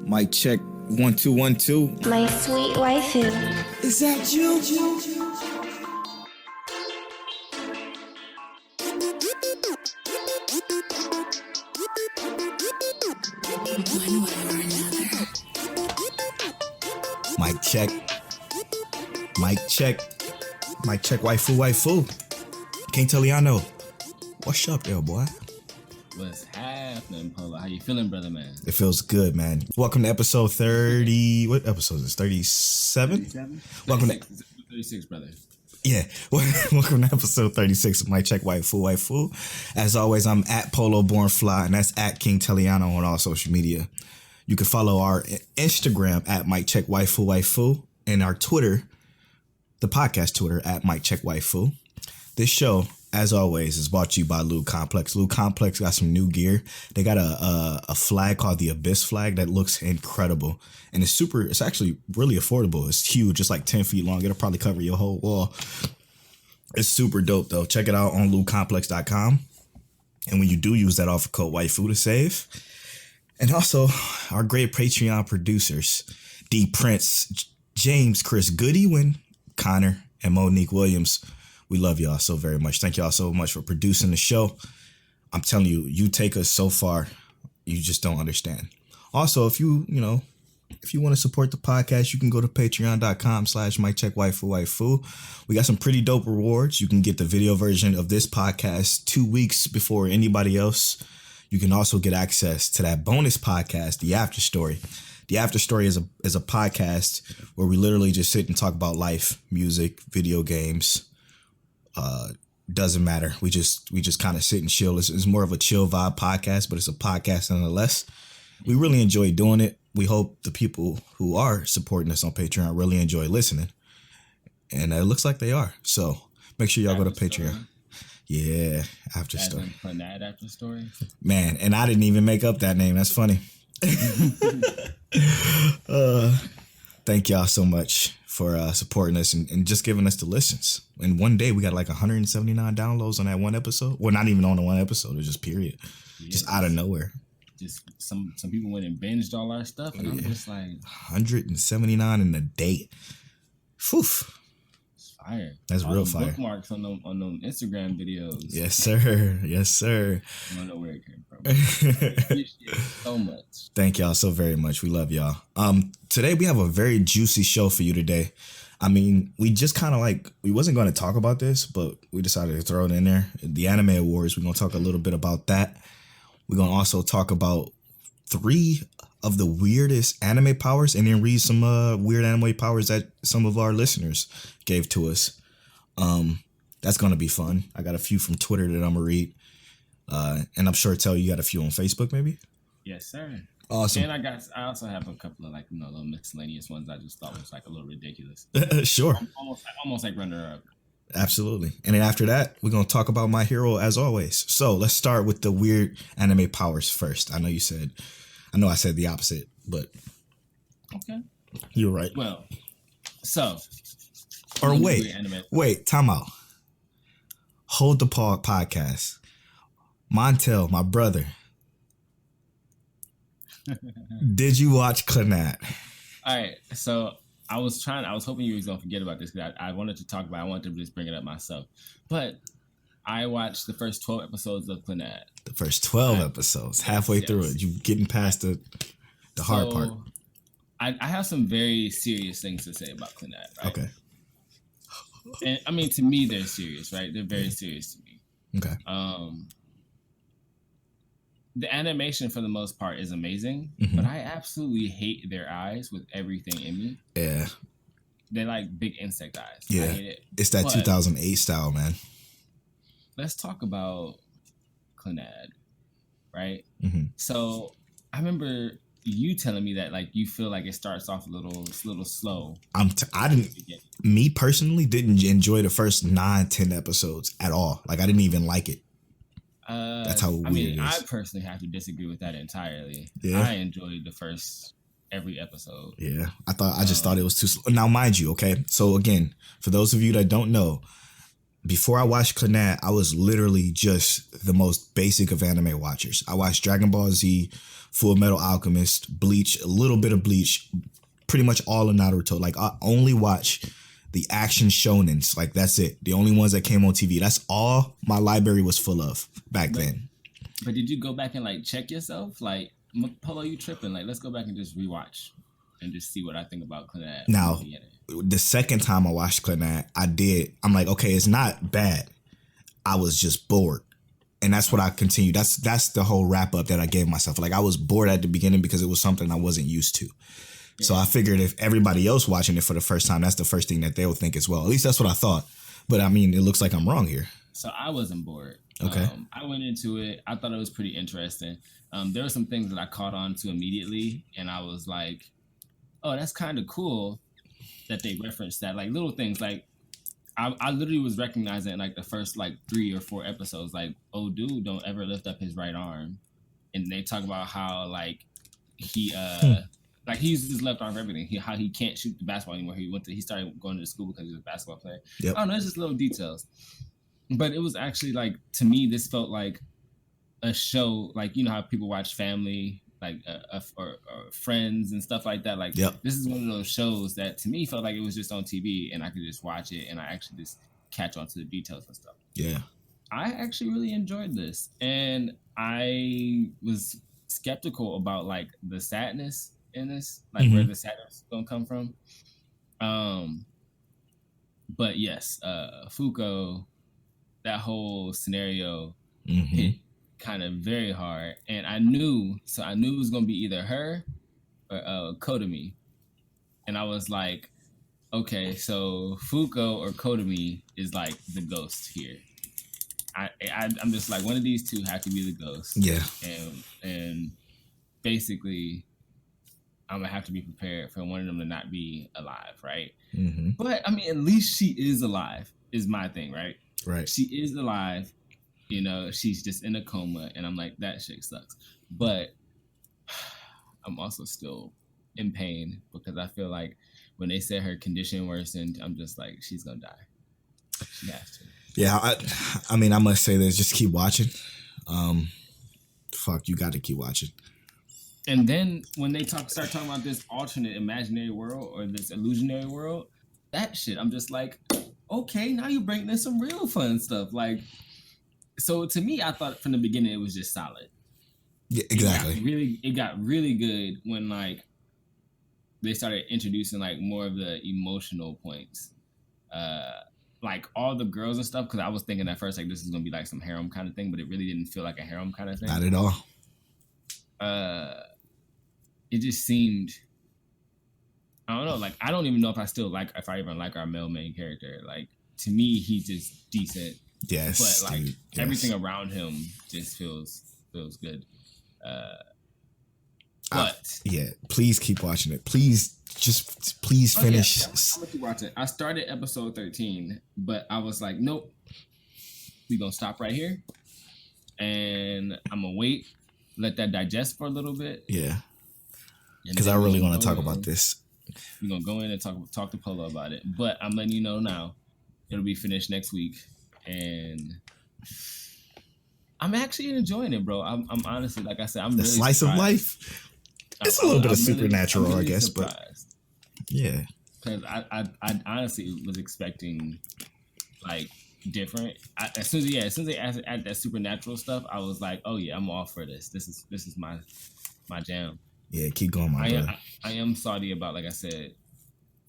Mic check 1 2 1 2. My sweet waifu. Is that you? One way or another. Mic check. Mic check. Mic check. Waifu. King Telle, what's up there, boy? What's happening, Polo? How you feeling, brother, man? It feels good, man. Welcome to episode 30. What episode is this? 37? 37? Welcome to 36, brother. Yeah, welcome to episode 36 of My Check Waifu. As always, I'm at Polo Born Fly, and that's at King Telle on all social media. You can follow our Instagram at Mic Check Waifu, and our Twitter, the podcast Twitter, at Mic Check Waifu. This show, as always, is brought to you by Loot Complex. Loot Complex got some new gear. They got a flag called the Abyss flag that looks incredible. And it's actually really affordable. It's huge, just like 10 feet long. It'll probably cover your whole wall. It's super dope, though. Check it out on lootcomplex.com. And when you do, use that offer code Waifu to save. And also, our great Patreon producers, D Prince, James, Chris Goodywin, Connor, and Monique Williams. We love y'all so very much. Thank y'all so much for producing the show. I'm telling you, you take us so far, you just don't understand. Also, if you want to support the podcast, you can go to patreon.com/MicCheckWaifu. We got some pretty dope rewards. You can get the video version of this podcast 2 weeks before anybody else. You can also get access to that bonus podcast, The After Story. The After Story is a podcast where we literally just sit and talk about life, music, video games. Doesn't matter. We just kind of sit and chill. It's more of a chill vibe podcast, but it's a podcast nonetheless. We really enjoy doing it. We hope the people who are supporting us on Patreon really enjoy listening. And it looks like they are. So make sure y'all go to Patreon. Yeah, After Story. CLANNAD After Story. Man, and I didn't even make up that name. That's funny. Thank y'all so much for supporting us and just giving us the listens. And one day we got like 179 downloads on that one episode. Well, not even on the one episode. It was just period. Yes. Just out of nowhere. Just some people went and binged all our stuff. And I'm just like... 179 in a day. Phew. It's fire. That's all real fire. Bookmarks on them Instagram videos. Yes, sir. Yes, sir. I don't know where it came from. Appreciate it so much. Thank y'all so very much. We love y'all. Today we have a very juicy show for you today. I mean, we just kind of we wasn't going to talk about this, but we decided to throw it in there. The Anime Awards, we're going to talk a little bit about that. We're going to also talk about 3 of the weirdest anime powers and then read some weird anime powers that some of our listeners gave to us. That's going to be fun. I got a few from Twitter that I'm going to read. And I'm sure Telle, you got a few on Facebook, maybe? Yes, sir. Awesome. And I also have a couple of little miscellaneous ones I just thought was a little ridiculous. Sure. Almost like runner up. Absolutely. And then after that, we're going to talk about My Hero as always. So let's start with the weird anime powers first. I know I said the opposite, but okay. You're right. Well, so. Or wait, time out. Hold the podcast. Montel, my brother. Did you watch CLANNAD? All right, so I was hoping you was gonna forget about this because I wanted to talk about. I wanted to just bring it up myself, but I watched the first 12 episodes of CLANNAD. The first 12 episodes, halfway through it, you getting past the hard part. I have some very serious things to say about CLANNAD. Right? Okay. And I mean, to me, they're serious, right? They're very serious to me. Okay. The animation for the most part is amazing, but I absolutely hate their eyes with everything in me. Yeah. They're like big insect eyes. Yeah. I hate it. It's that 2008 style, man. Let's talk about CLANNAD, right? Mm-hmm. So I remember you telling me that you feel like it starts off a little slow. Me personally didn't enjoy the first 9-10 episodes at all. I didn't even like it. That's how weird it is. I personally have to disagree with that entirely. Yeah. I enjoyed the first every episode. Yeah, I just thought it was too slow. Now, mind you, okay. So again, for those of you that don't know, before I watched CLANNAD, I was literally just the most basic of anime watchers. I watched Dragon Ball Z, Full Metal Alchemist, Bleach, a little bit of Bleach, pretty much all of Naruto. Like, I only watch the action shonens. Like, that's it. The only ones that came on TV. That's all my library was full of back then. But did you go back and like check yourself? Like, Polo, you tripping? Like, let's go back and just rewatch and just see what I think about CLANNAD. Now, the second time I watched CLANNAD, I'm like, okay, it's not bad. I was just bored. And that's what I continued. That's the whole wrap up that I gave myself. Like, I was bored at the beginning because it was something I wasn't used to. Yeah. So I figured if everybody else watching it for the first time, that's the first thing that they would think as well. At least that's what I thought. But I mean, it looks like I'm wrong here. So I wasn't bored. Okay. I went into it. I thought it was pretty interesting. There were some things that I caught on to immediately. And I was like, oh, that's kind of cool that they referenced that. Like, little things. Like, I literally was recognizing like the first like 3 or 4 episodes, like, oh, dude, don't ever lift up his right arm. And they talk about how like he like he uses his left arm for everything. How he can't shoot the basketball anymore. He started going to school because he was a basketball player. Yep. I don't know, it's just little details. But it was actually like, to me, this felt like a show, like, you know how people watch Family, like or Friends and stuff like that. Like, yep. This is one of those shows that to me felt like it was just on TV and I could just watch it and I actually just catch on to the details and stuff. Yeah. I actually really enjoyed this, and I was skeptical about like the sadness in this, like where the sadness is gonna come from. But yes, Fuko, that whole scenario hit kind of very hard, and I knew it was gonna be either her or Kotomi, and I was like, okay, so Fuko or Kotomi is like the ghost here. I'm just like, one of these two have to be the ghost. Yeah. And basically, I'm gonna have to be prepared for one of them to not be alive, right? But I mean, at least she is alive, is my thing, right? Right. She is alive. You know, she's just in a coma, and I'm like, that shit sucks. But I'm also still in pain because I feel like when they said her condition worsened, I'm just like, she's gonna die. She has to. Yeah, I mean, I must say this: just keep watching. You got to keep watching. And then when they start talking about this alternate imaginary world or this illusionary world, that shit, I'm just like, okay, now you bring in some real fun stuff. Like, so to me, I thought from the beginning it was just solid. Yeah, exactly. It got really good when like they started introducing like more of the emotional points. Like all the girls and stuff, because I was thinking at first like this is gonna be like some harem kind of thing, but it really didn't feel like a harem kind of thing. Not at all. It just seemed, I don't know, like I don't even know if I even like our male main character. Like, to me, he's just decent. Yes. But like dude, yes. Everything around him just feels good. But yeah, please keep watching it. Please finish. I'm gonna keep watching. I started episode 13, but I was like, nope, we gonna stop right here, and I'm gonna wait, let that digest for a little bit. Yeah, because I really want to talk about this. We're gonna go in and talk to Polo about it. But I'm letting you know now, it'll be finished next week, and I'm actually enjoying it, bro. I'm honestly, like I said, I'm the really slice surprised. Of life. It's a little bit of supernatural, really I guess, surprised. But yeah, because I honestly was expecting like different. As soon as they added that supernatural stuff, I was like, oh yeah, I'm all for this. This is my jam. Yeah, keep going, my brother. I am salty about, like I said,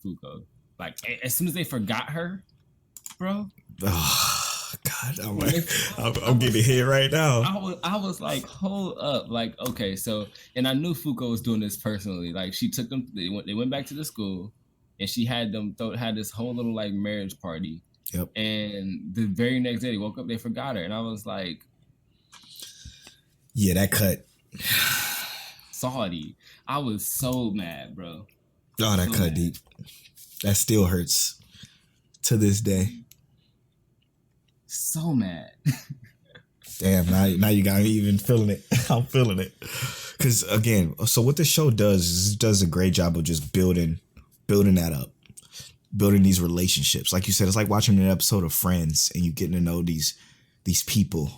Fuko. Like as soon as they forgot her, bro. Oh God, I'm getting hit right now. I was like, hold up, like okay, so, and I knew Fuko was doing this personally. Like she took them, they went back to the school, and she had them had this whole little like marriage party. Yep. And the very next day they woke up, they forgot her, and I was like, yeah, that cut. Salty. I was so mad, bro. Oh, that cut deep. That still hurts to this day. So mad. Damn, now you got me even feeling it. I'm feeling it. Because again, so what the show does is it does a great job of just building that up. building these relationships. Like you said, it's like watching an episode of Friends and you getting to know these people.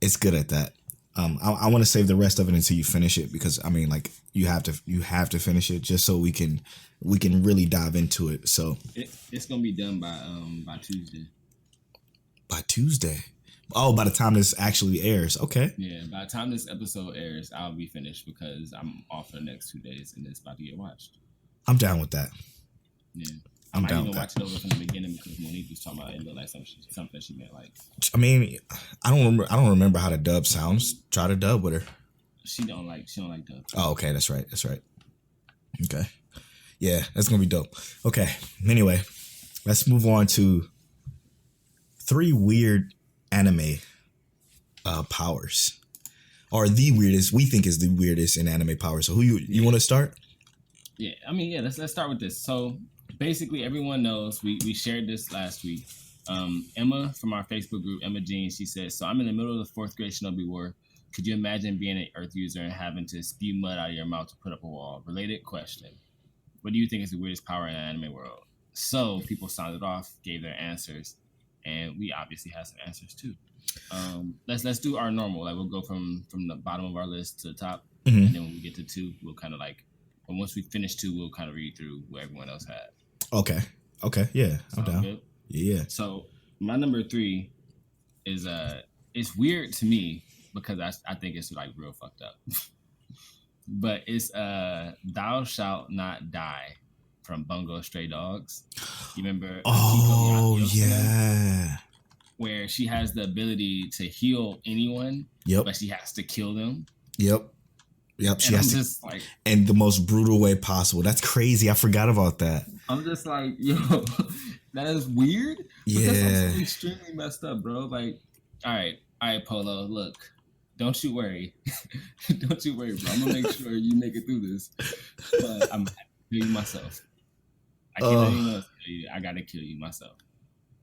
It's good at that. I want to save the rest of it until you finish it, because I mean, like, you have to finish it just so we can really dive into it. So it's gonna be done by Tuesday. By Tuesday. Oh, by the time this actually airs. Okay. Yeah, by the time this episode airs, I'll be finished because I'm off for the next 2 days and it's about to get watched. I'm down with that. Yeah. I might even watch it over from the beginning because Monique was talking about it looked like something she meant like. I mean, I don't remember how the dub sounds. Try to dub with her. She don't like dub. Oh, okay, that's right. Okay. Yeah, that's gonna be dope. Okay. Anyway, let's move on to 3 weird anime powers, or the weirdest we think is the weirdest in anime powers. So who you want to start? Yeah, I mean, yeah, let's start with this. So basically, everyone knows we shared this last week. Emma from our Facebook group, Emma Jean, she said, "So I'm in the middle of the 4th grade Shinobi War. Could you imagine being an Earth user and having to spew mud out of your mouth to put up a wall?" Related question: what do you think is the weirdest power in the anime world? So people sounded off, gave their answers, and we obviously have some answers too. Let's do our normal. Like, we'll go from the bottom of our list to the top, and then when we get to 2, we'll kind of like. And once we finish 2, we'll kind of read through what everyone else had. Okay. Yeah, I'm down. Good? Yeah. So my number 3 is it's weird to me because I think it's like real fucked up. But it's "Thou Shalt Not Die" from Bungo Stray Dogs. You remember? Oh yeah. Where she has the ability to heal anyone. Yep. But she has to kill them. Yep. She has to, just like, in the most brutal way possible. That's crazy. I forgot about that. I'm just like, yo, that is weird. Yeah, that's also extremely messed up, bro. Like, all right, Polo. Look, don't you worry, bro. I'm gonna make sure you make it through this. But I'm happy to kill you myself. I can't let anyone else kill you. I gotta kill you myself.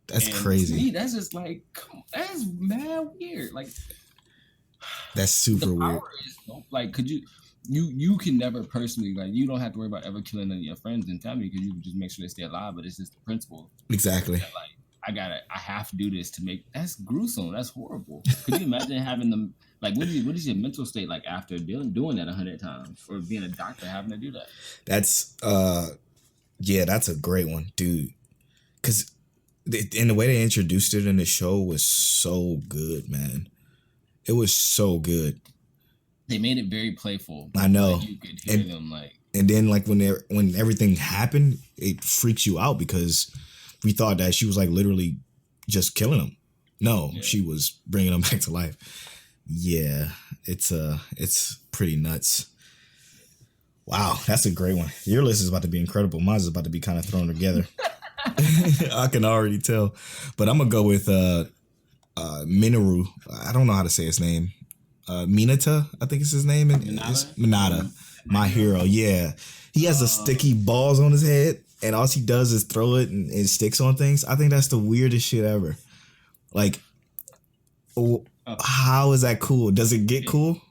That's crazy. To me, that's just like, that's mad weird. Like. That's super weird. Like, could you can never personally, like, you don't have to worry about ever killing any of your friends and family because you can just make sure they stay alive. But it's just the principle. Exactly. That, like, I have to do this to make. That's gruesome. That's horrible. Could you imagine having them? Like, what is your mental state like after doing that 100 times, or being a doctor having to do that? That's that's a great one, dude. Because in the way they introduced it in the show was so good, man. It was so good. They made it very playful. I know. Like, you could hear them like. And then like when everything happened, it freaks you out because we thought that she was like literally just killing him. No, she was bringing him back to life. Yeah, it's pretty nuts. Wow, that's a great one. Your list is about to be incredible. Mine is about to be kind of thrown together. I can already tell. But I'm gonna go with Minoru. I don't know how to say his name. Minata, I think it's his name. Minata. My hero. Yeah. He has a sticky balls on his head, and all he does is throw it and it sticks on things. I think that's the weirdest shit ever. Like, how is that cool? Does it get cool?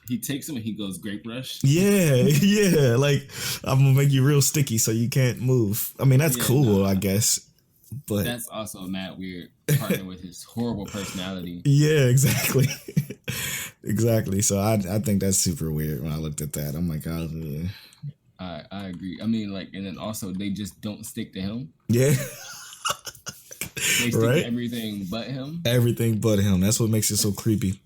He takes him and he goes grape rush. Yeah. Like, I'm gonna make you real sticky so you can't move. I mean, that's cool, I guess. But that's also a mad weird partner with his horrible personality. Yeah, exactly. Exactly. So I think that's super weird when I looked at that. I'm like, oh, I agree. I mean, like, and then also they just don't stick to him. Yeah. They stick to everything but him. Everything but him. That's what makes it so creepy.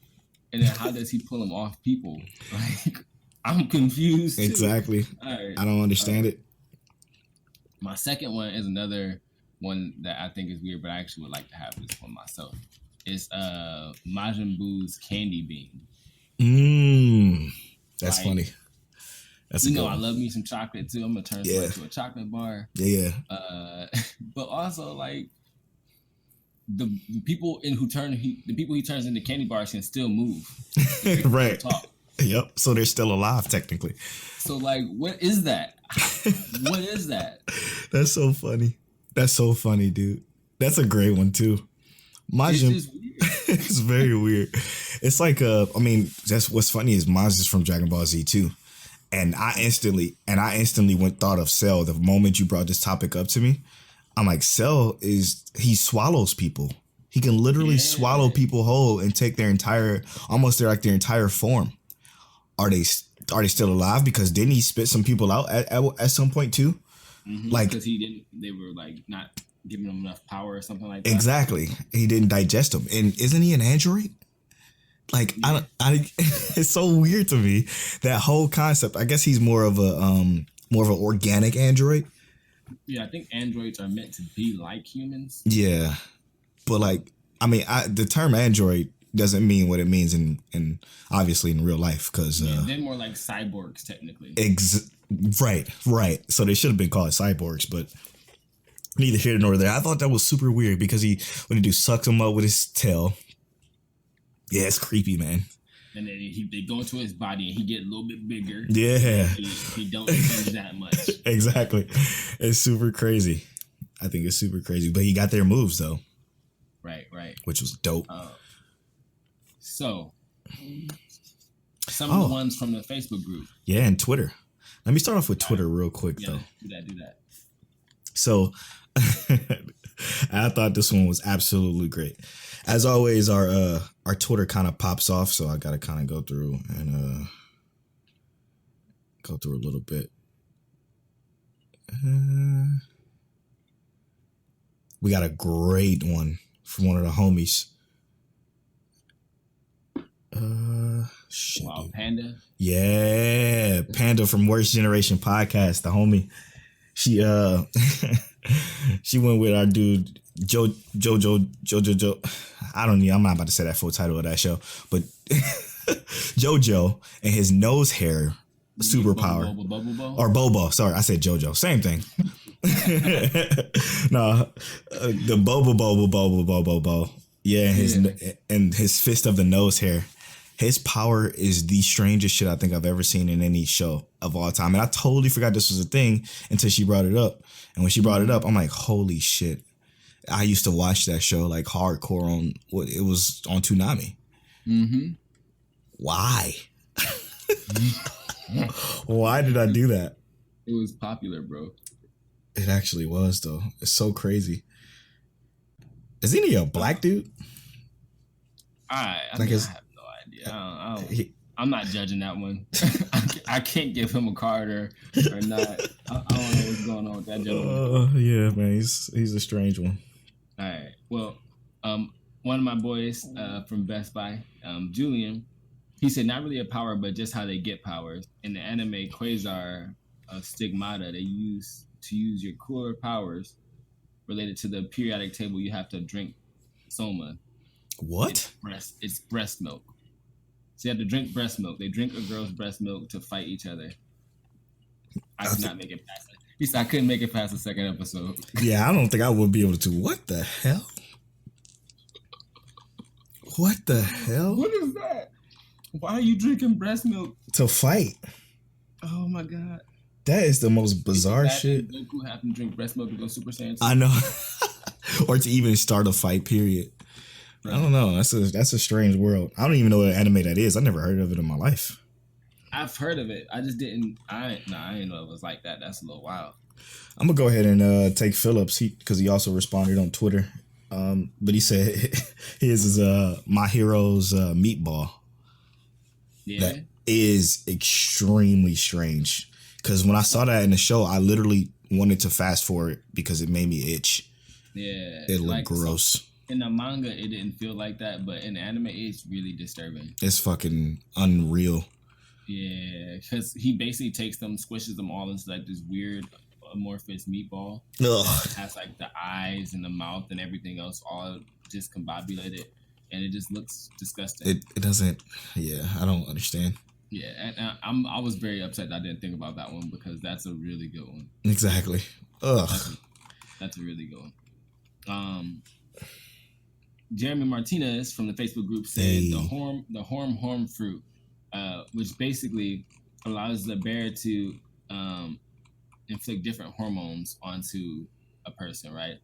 And then how does he pull him off people? Like, I'm confused. Exactly. Right. I don't understand it. My second one is another one that I think is weird, but I actually would like to have this one myself. It's Majin Buu's candy bean. That's like, funny. That's I love me some chocolate too. I'm gonna turn into a chocolate bar. Yeah. But also like the people who he turns into candy bars can still move. Right. Talk. Yep. So they're still alive technically. So like, what is that? What is that? That's so funny. That's so funny, dude. That's a great one too. Majin, it's very weird. It's like I mean, that's what's funny is Maj is from Dragon Ball Z too, And I instantly thought of Cell the moment you brought this topic up to me. I'm like, Cell he swallows people. He can literally swallow people whole and take their entire form. Are they still alive? Because didn't he spit some people out at some point too? Mm-hmm, like, because they were like not giving him enough power or something like that. Exactly. He didn't digest them. And isn't he an android? Like, yeah. It's so weird to me, that whole concept. I guess he's more of an organic android. Yeah, I think androids are meant to be like humans. Yeah. But like, I mean, the term android doesn't mean what it means in obviously in real life, because they're more like cyborgs technically. Right. So they should have been called cyborgs, but neither here nor there. I thought that was super weird because when he sucks him up with his tail. Yeah, it's creepy, man. And then they go into his body and he get a little bit bigger. Yeah, he don't change that much. Exactly, it's super crazy. I think it's super crazy, but he got their moves though. Right. Which was dope. So, some of the ones from the Facebook group. Yeah, and Twitter. Let me start off with Twitter real quick though. Do that. So, I thought this one was absolutely great. As always, our Twitter kind of pops off, so I gotta kind of go through a little bit. We got a great one from one of the homies. Wow, Panda. Yeah, Panda from Worst Generation Podcast, the homie. She she went with our dude Jojo. I'm not about to say that full title of that show, but JoJo and his nose hair superpower. Or Bobo. Sorry, I said JoJo. Same thing. No, the Bobo. Yeah, and his fist of the nose hair. His power is the strangest shit I think I've ever seen in any show of all time. And I totally forgot this was a thing until she brought it up. And when she brought it up, I'm like, holy shit. I used to watch that show like hardcore it was on Toonami. Mm-hmm. Why? Why did I do that? It was popular, bro. It actually was, though. It's so crazy. Is he a black dude? I have no idea. I'm not judging that one. I can't give him a card or not. I don't know what's going on with that gentleman. Yeah, man. He's a strange one. All right. Well, one of my boys from Best Buy, Julian, he said not really a power, but just how they get powers. In the anime Quasar Stigmata, they use your cooler powers related to the periodic table. You have to drink soma. What? It's breast milk. So you have to drink breast milk. They drink a girl's breast milk to fight each other. I could not make it past it. He said I couldn't make it past the second episode. Yeah, I don't think I would be able to. What the hell? What the hell? What is that? Why are you drinking breast milk? To fight. Oh my god. That is the most bizarre shit. Goku have to drink breast milk to go Super Saiyan. I know. Or to even start a fight, period. Right. I don't know. That's a strange world. I don't even know what anime that is. I never heard of it in my life. I've heard of it. I just didn't. I didn't know it was like that. That's a little wild. I'm gonna go ahead and take Phillips because he also responded on Twitter. But he said his is My Hero's meatball. Yeah. That is extremely strange. Because when I saw that in the show, I literally wanted to fast forward because it made me itch. Yeah. It looked gross. So in the manga, it didn't feel like that, but in the anime, it's really disturbing. It's fucking unreal. Yeah, because he basically takes them, squishes them all into like this weird amorphous meatball. Ugh. It has like the eyes and the mouth and everything else all just combobulated, and it just looks disgusting. It doesn't. Yeah, I don't understand. Yeah, and I was very upset that I didn't think about that one because that's a really good one. Exactly. Ugh. That's a really good one. Jeremy Martinez from the Facebook group said the horm fruit, which basically allows the bear to inflict different hormones onto a person, right?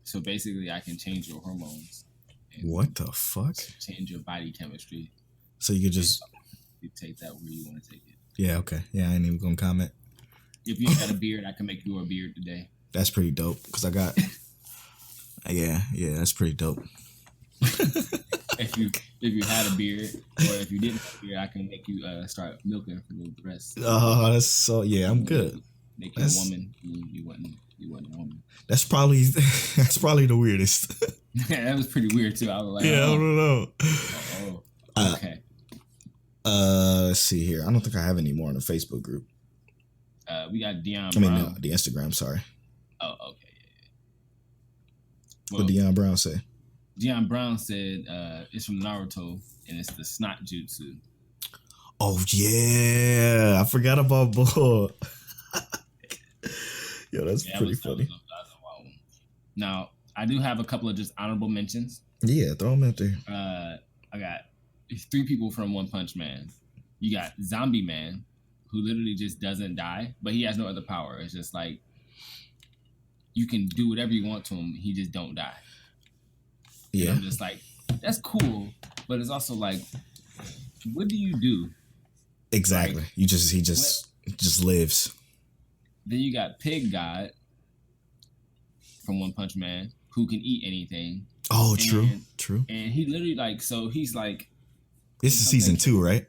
So basically, I can change your hormones. What the fuck? Change your body chemistry. So you could just you take that where you want to take it. Yeah, okay. Yeah, I ain't even gonna comment. If you ain't got a beard, I can make you a beard today. That's pretty dope. Cause I got. Yeah, that's pretty dope. If you had a beard, or if you didn't have a beard, I can make you start milking for the breast. Oh, that's so. Yeah, I'm good. Make you a woman. You wasn't a woman. That's probably the weirdest. That was pretty weird too. I was like, yeah, I don't know. Okay. Let's see here. I don't think I have any more in the Facebook group. We got Deion I mean, Brown. no, the Instagram. Sorry. Oh, okay. Yeah. What Deion Brown say? Deion Brown said it's from Naruto and it's the snot jutsu. Oh yeah, I forgot about Bull. Yo, that's pretty funny. Now, I do have a couple of just honorable mentions. Yeah, throw them out there. I got 3 people from One Punch Man. You got Zombie Man, who literally just doesn't die, but he has no other power. It's just like you can do whatever you want to him. He just don't die. Yeah. And I'm just like, that's cool, but it's also like, what do you do? Exactly. Like, he just lives. Then you got Pig God from One Punch Man, who can eat anything. Oh, true. And he literally he's like. This is season 2, right?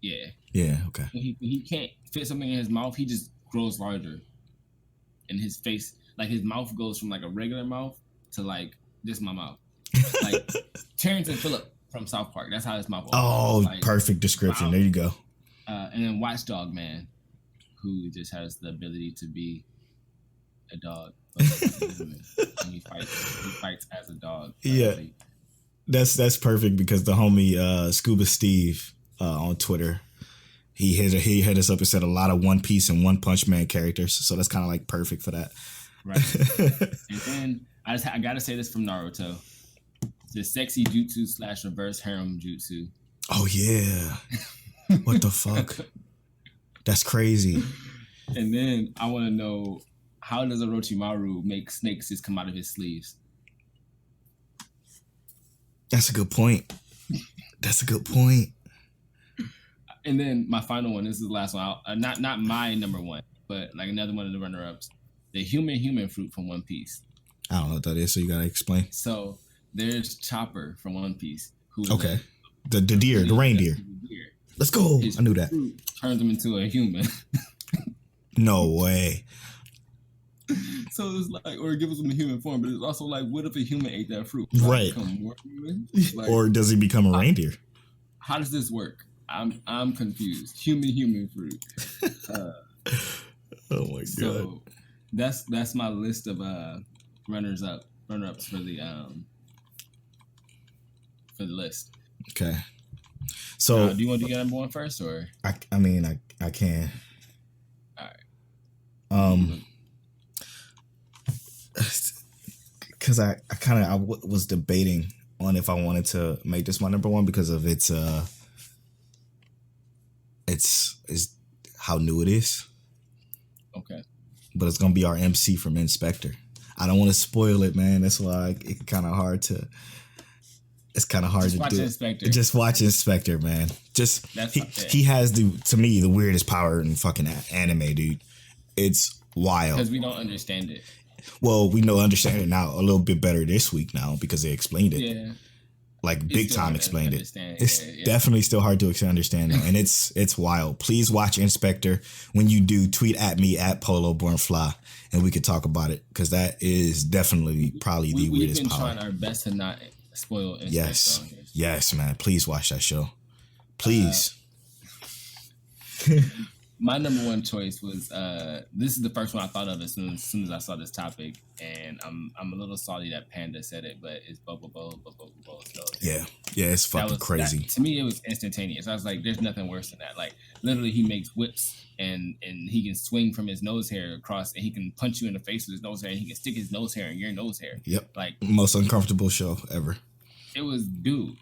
Yeah. Yeah. Okay. He can't fit something in his mouth. He just grows larger, and his face, like his mouth, goes from like a regular mouth to like this my mouth, like Terrence and Phillip from South Park. That's how his mouth. Oh, like, perfect description. wow. There you go. And then Watchdog Man, who just has the ability to be a dog. And he fights as a dog. Yeah. That's perfect because the homie Scuba Steve on Twitter, he hit us up and said a lot of One Piece and One Punch Man characters, so that's kind of like perfect for that. Right. And then I gotta say this from Naruto, the sexy jutsu / reverse harem jutsu. Oh yeah, what the fuck? That's crazy. And then I want to know, how does Orochimaru make snakes just come out of his sleeves? That's a good point. And then my final one, this is the last one. Not my number one, but like another one of the runner-ups. The human fruit from One Piece. I don't know what that is, so you gotta explain. So there's Chopper from One Piece. Okay. The deer, the reindeer. Let's go. I knew that. Fruit turns him into a human. No way. So it's like, or it gives him a human form, but it's also like, what if a human ate that fruit? Right. Become more human? Like, or does he become a reindeer? How does this work? I'm confused. Human fruit. Oh my god. So that's my list of runner-ups for the list. Okay. So do you want to do your number one first, or I mean I can. All right. Because I was debating on if I wanted to make this my number one because of it's how new it is. Okay. But it's gonna be our MC from Inspector. I don't want to spoil it, man. That's why it's kind of hard to. It's kind of hard to do. Inspector. Just watch Inspector, man. He has to me the weirdest power in fucking anime, dude. It's wild because we don't understand it. Well, we understand it now a little bit better this week now because they explained it. Yeah. Like big time explained it. It's yeah. definitely still hard to understand though, and it's wild. Please watch Inspector. When you do, tweet at me at PoloBornFly, and we could talk about it because that is definitely probably the weirdest power. We've been trying our best to not spoil Inspector. Yes, man. Please watch that show. Please. My number one choice was this is the first one I thought of as soon as I saw this topic, and I'm a little salty that Panda said it, but it's Bobo. So yeah, it's fucking crazy. To me, it was instantaneous. I was like, "There's nothing worse than that." Like literally, he makes whips, and he can swing from his nose hair across, and he can punch you in the face with his nose hair, and he can stick his nose hair in your nose hair. Yep, like most uncomfortable show ever. It was dude,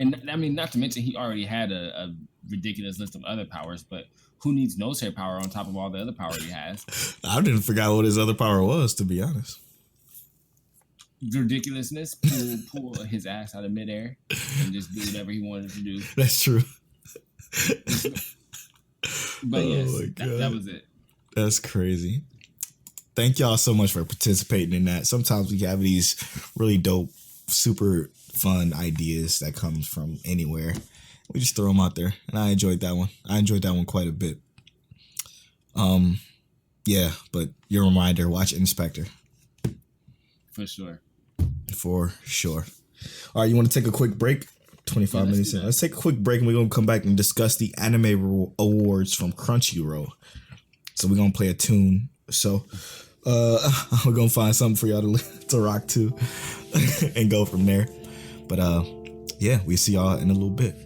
and I mean, not to mention he already had a ridiculous list of other powers, but who needs nose hair power on top of all the other power he has? I didn't forget what his other power was, to be honest. Ridiculousness, pull his ass out of midair and just do whatever he wanted to do. That's true. But yes, that was it. That's crazy. Thank y'all so much for participating in that. Sometimes we have these really dope, super fun ideas that comes from anywhere. We just throw them out there, and I enjoyed that one. I enjoyed that one quite a bit. Yeah, but your reminder, watch Inspector. For sure. For sure. All right, you want to take a quick break? 25 minutes in. Let's take a quick break, and we're going to come back and discuss the anime awards from Crunchyroll. So we're going to play a tune. So we're going to find something for y'all to rock to and go from there. But yeah, we'll see y'all in a little bit.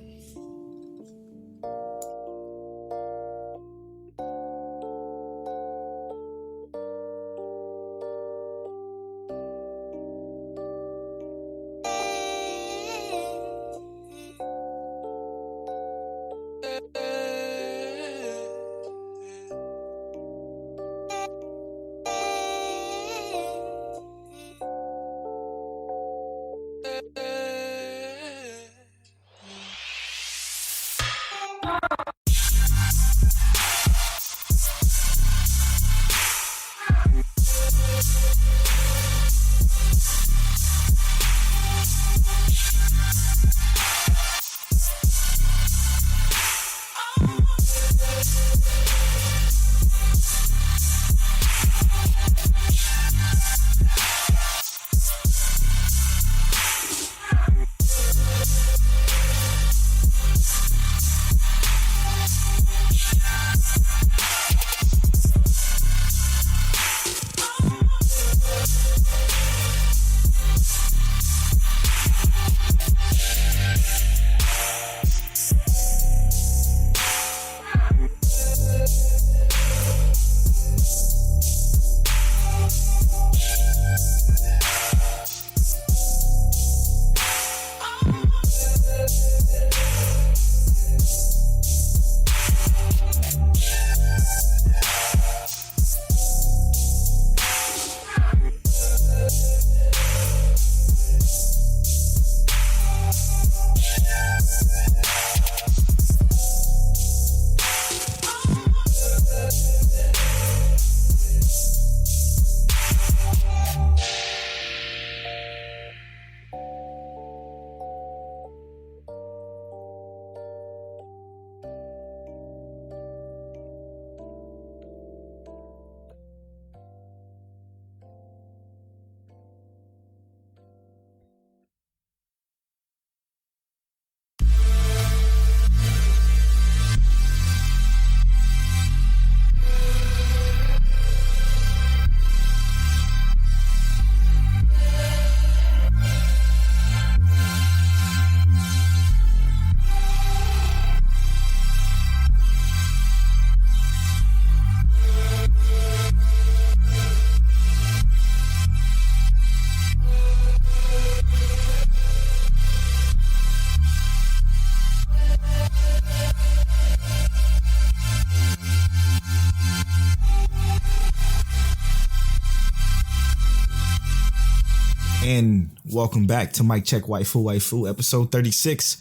And welcome back to Mic Check Waifu, episode 36.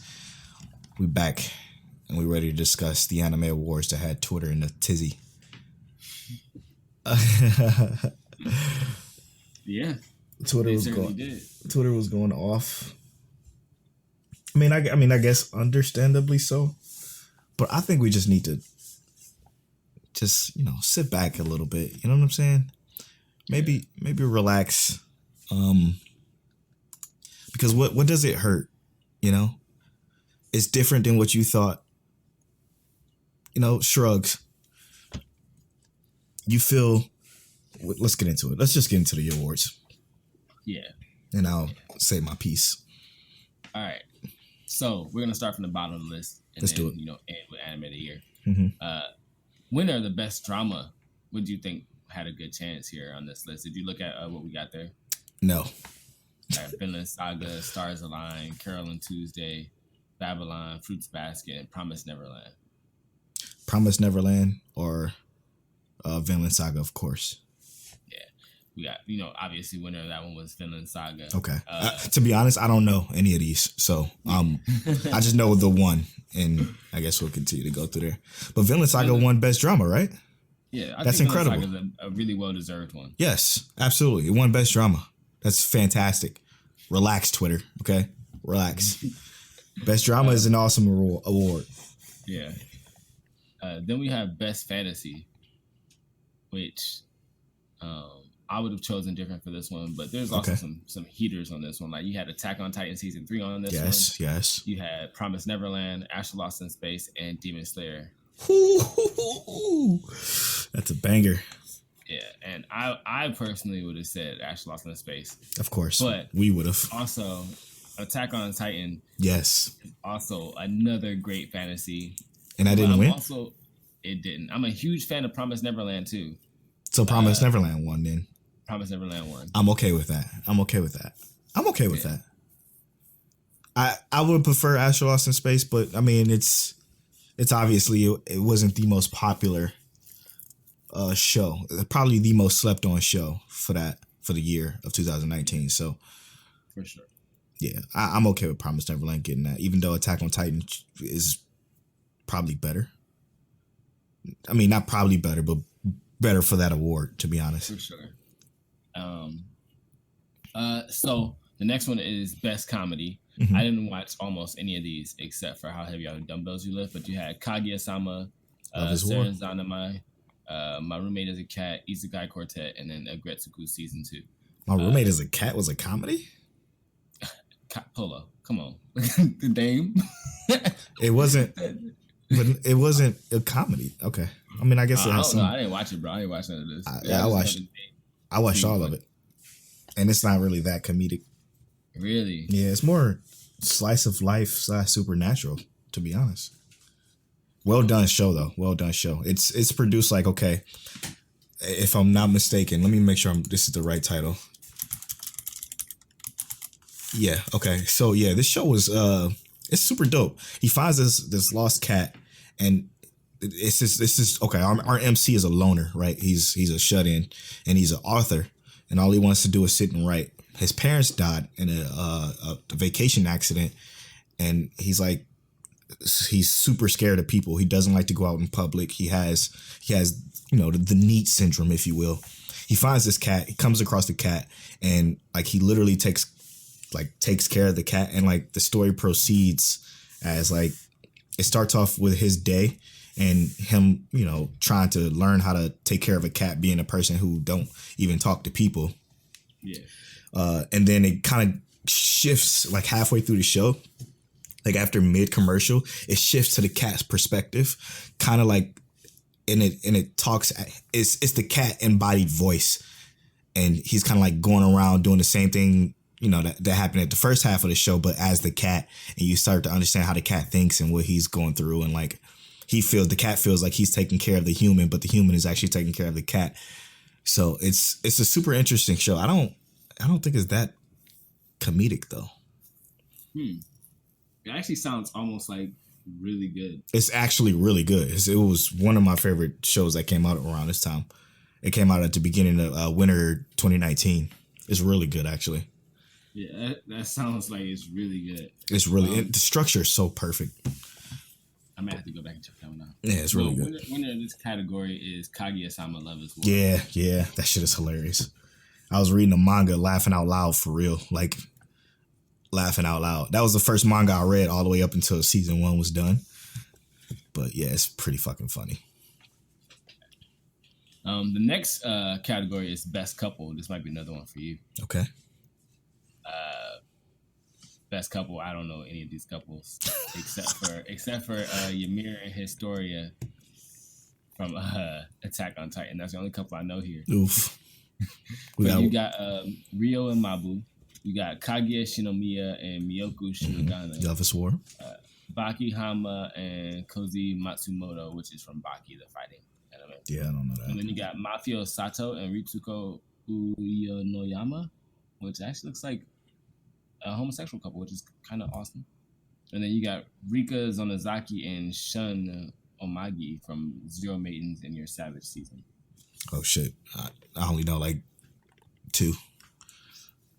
We back and we ready to discuss the anime awards that had Twitter in a tizzy. Yeah. Twitter was going off. I mean, I guess understandably so. But I think we just need to sit back a little bit. You know what I'm saying? Maybe relax. Because what does it hurt? You know? It's different than what you thought. You know, shrugs. You feel... Let's get into it. Let's just get into the awards. Yeah. And I'll say my piece. All right. So we're going to start from the bottom of the list. And Let's do it. End with Anime of the Year. Mm-hmm. Winner of the Best Drama, what do you think had a good chance here on this list? Did you look at what we got there? No. Vinland Saga, Stars Align, Carol and Tuesday, Babylon, Fruits Basket, and Promise Neverland. Promise Neverland or Vinland Saga, of course. Yeah. we got, obviously winner of that one was Vinland Saga. Okay. To be honest, I don't know any of these, so I just know the one, and I guess we'll continue to go through there. But Vinland Saga won Best Drama, right? Yeah, that's think incredible. Vinland Saga is a really well deserved one. Yes, absolutely. It won Best Drama. That's fantastic. Relax, Twitter. Okay, relax. Best Drama is an awesome award. Yeah. Then we have Best Fantasy, which I would have chosen different for this one, but there's also some heaters on this one. Like you had Attack on Titan season 3 on this one. Yes. You had Promised Neverland, Asher Lost in Space, and Demon Slayer. That's a banger. Yeah, and I personally would have said Asher Lost in Space. Of course, but we would have. Also, Attack on Titan. Yes. Also, another great fantasy. And I didn't win? It didn't. I'm a huge fan of Promised Neverland, too. So Promised Neverland won, then? Promised Neverland won. I'm okay with that. I would prefer Asher Lost in Space, but, I mean, it's obviously, it wasn't the most popular show. Probably the most slept on show for the year of 2019. So, for sure. Yeah, I'm okay with Promised Neverland getting that, even though Attack on Titan is probably better. I mean, not probably better, but better for that award, to be honest. For sure. So the next one is Best Comedy. Mm-hmm. I didn't watch almost any of these except for How Heavy Are the Dumbbells You Lift, but you had Kaguya-sama, Seren Zanamai, My Roommate is a Cat, Isekai Quartet, and then Agretsuku Season 2. My Roommate is a Cat was a comedy? Polo, come on. The name. It wasn't, but it wasn't a comedy. Okay. I mean, I guess it has some. I didn't watch it, bro. I didn't watch none of this. I watched all of it. And it's not really that comedic. Really? Yeah, it's more slice of life / supernatural, to be honest. Well done show, though. Well done show. It's produced like, okay, if I'm not mistaken, let me make sure this is the right title. Yeah, okay. So yeah, this show was it's super dope. He finds this lost cat, and it's just okay. Our MC is a loner, right? He's a shut-in, and he's an author, and all he wants to do is sit and write. His parents died in a vacation accident, and he's super scared of people. He doesn't like to go out in public. He has the NEAT syndrome, if you will. He finds this cat. He comes across the cat, and he literally takes care of the cat, and the story proceeds as it starts off with his day and him, trying to learn how to take care of a cat, being a person who don't even talk to people. Yeah. And then it kind of shifts halfway through the show, after mid commercial, it shifts to the cat's perspective, kind of and it talks. It's the cat embodied voice, and he's kind of going around doing the same thing. That happened at the first half of the show, but as the cat, and you start to understand how the cat thinks and what he's going through. And the cat feels like he's taking care of the human, but the human is actually taking care of the cat. So it's a super interesting show. I don't think it's that comedic though. It actually sounds almost really good. It's actually really good. It was one of my favorite shows that came out around this time. It came out at the beginning of winter 2019. It's really good, actually. Yeah, that sounds like it's really good. It's really the structure is so perfect. I might have to go back and check that one out. Yeah, it's really good. Winner in this category is Kaguya-sama Love is War. Yeah, that shit is hilarious. I was reading the manga, laughing out loud for real, laughing out loud. That was the first manga I read all the way up until season 1 was done. But yeah, it's pretty fucking funny. The next category is Best Couple. This might be another one for you. Okay. Best couple. I don't know any of these couples except for Ymir and Historia from Attack on Titan. That's the only couple I know here. Oof. You got Ryo and Mabu. You got Kaguya Shinomiya and Miyoku Shirogane. Love is War. Baki Hama and Kozi Matsumoto, which is from Baki the Fighting Anime. Yeah, I don't know that. And then you got Mafio Sato and Ritsuko Uyonoyama, which actually looks like a homosexual couple, which is kind of awesome. And then you got Rika Zonozaki and Shun Omagi from Zero Maidens in Your Savage season. Oh shit! I only know 2.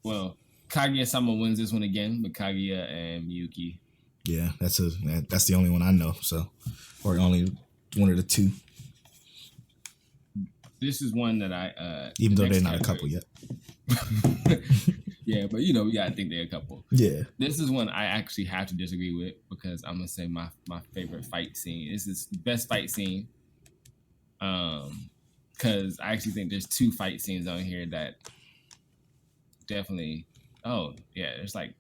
Well, Kaguya-sama wins this one again with Kaguya and Miyuki. Yeah, that's the only one I know. So, or only one of the 2. This is one that I even though they're not a couple yet. Yeah, but we gotta think they're a couple. Yeah. This is one I actually have to disagree with because I'm gonna say my favorite fight scene. This is the best fight scene. Because I actually think there's 2 fight scenes on here that definitely. Oh yeah, there's like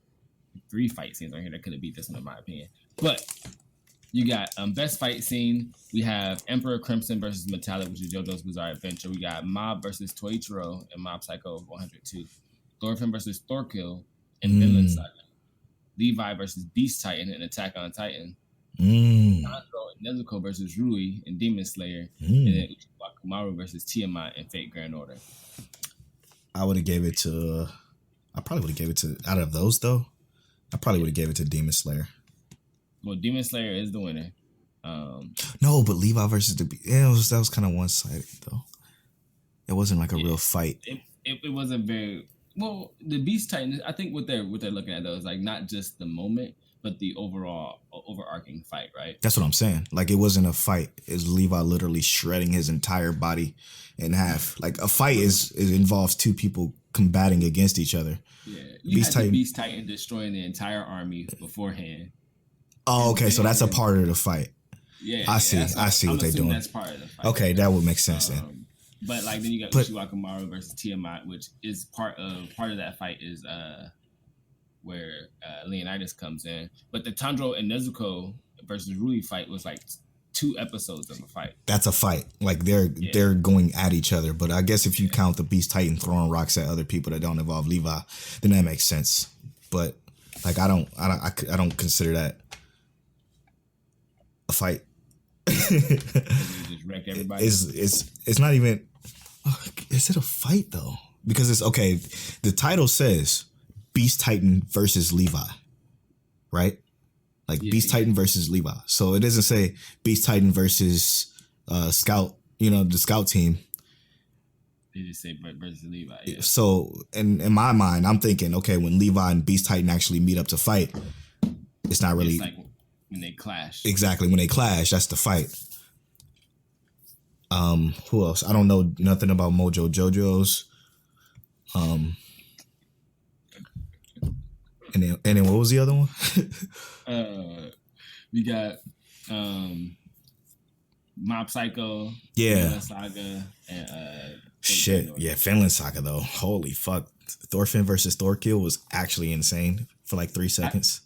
3 fight scenes on here that could have beat this one in my opinion. But you got best fight scene. We have Emperor Crimson versus Metallic, which is JoJo's Bizarre Adventure. We got Mob versus Toichiro and Mob Psycho 102. Thorfinn versus Thorkill and Vinland Saga. Levi versus Beast Titan and Attack on Titan. Tanjiro and Nezuko versus Rui and Demon Slayer. And then Kumaru versus Tiamat and Fate Grand Order. I would have gave it to. I probably would have gave it to. Out of those though, I probably would have gave it to Demon Slayer. Well, Demon Slayer is the winner. No, but Levi versus that was kind of one-sided though. It wasn't like a real fight. It wasn't very well. The Beast Titan, I think what they're looking at though is like not just the moment, but the overarching fight, right? That's what I'm saying. Like it wasn't a fight. It's Levi literally shredding his entire body in half. Like a fight it involves 2 people combating against each other. Yeah, the Beast Titan destroying the entire army beforehand. Oh, okay. So that's a part of the fight. Yeah, I see what they're doing. That's part of the fight. Okay, that would make sense then. But like then you got Uchiwa Kumaru versus Tiamat, which is part of that fight is where Leonidas comes in. But the Tanjiro and Nezuko versus Rui fight was like 2 episodes of a fight. That's a fight. Like they're going at each other. But I guess if you count the Beast Titan throwing rocks at other people that don't involve Levi, then that makes sense. But like I don't consider that a fight. Just wreck everybody. It's not even. Is it a fight though? Because it's okay. The title says Beast Titan versus Levi, right? Like Beast Titan versus Levi. So it doesn't say Beast Titan versus Scout. The Scout team. They just say versus Levi. Yeah. So in my mind, I'm thinking, okay, when Levi and Beast Titan actually meet up to fight, it's not really. It's like when they clash. Exactly. When they clash, that's the fight. Who else? I don't know nothing about Mojo Jojo's. And then what was the other one? We got Mob Psycho, Vinland Saga, and shit. Yeah, Vinland Saga though. Holy fuck. Thorfinn versus Thorkill was actually insane for like 3 seconds.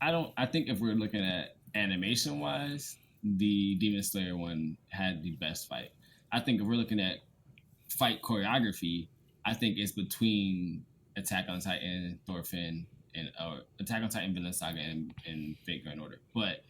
I think if we're looking at animation wise, the Demon Slayer one had the best fight. I think if we're looking at fight choreography, I think it's between Attack on Titan, Thorfinn, and Attack on Titan, Vinland Saga, and Fate Grand Order. But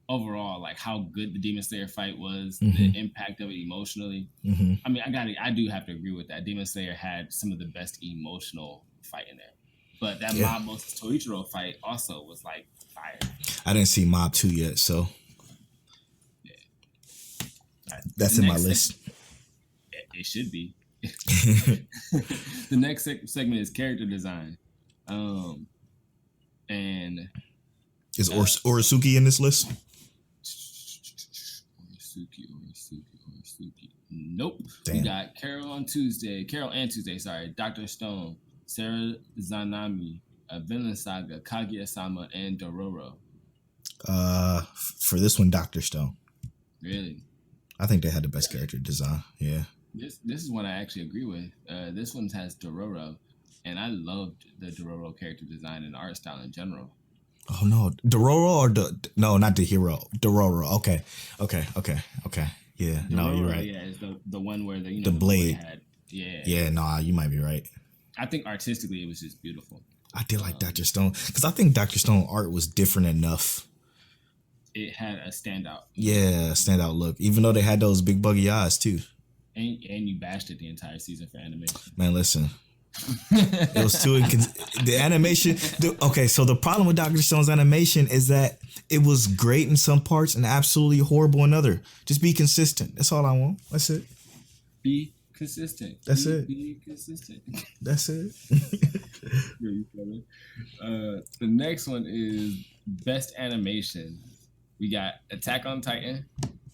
overall, like how good the Demon Slayer fight was, the impact of it emotionally. I mean, I do have to agree with that. Demon Slayer had some of the best emotional fight in there. But that Mob versus Toichiro fight also was like fire. I didn't see Mob 2 yet, so that's in my list. It should be. The next segment is character design. And is Orisuke in this list? Orisuke. Nope. Damn. We got Carol and Tuesday, Dr. Stone, Sarah Zanami, Vinland Saga, Kaguya-sama, and Dororo. For this one, Dr. Stone. Really? I think they had the best character design. Yeah. This is one I actually agree with. This one has Dororo, and I loved the Dororo character design and art style in general. Oh no, Dororo or no, not the hero, Dororo. Okay. Yeah, Dororo, no, you're right. Yeah, it's the one where the blade. Had, Yeah, nah, you might be right. I think artistically it was just beautiful. I did like Dr. Stone because I think Dr. Stone art was different enough. It had a standout. Yeah, standout look. Even though they had those big buggy eyes too. And you bashed it the entire season for animation. Man, listen. It was too the animation. Okay, so the problem with Dr. Stone's animation is that it was great in some parts and absolutely horrible in other. Just be consistent. That's all I want. That's it. Be Consistent. That's it. Be consistent. That's it. The next one is best animation. We got Attack on Titan.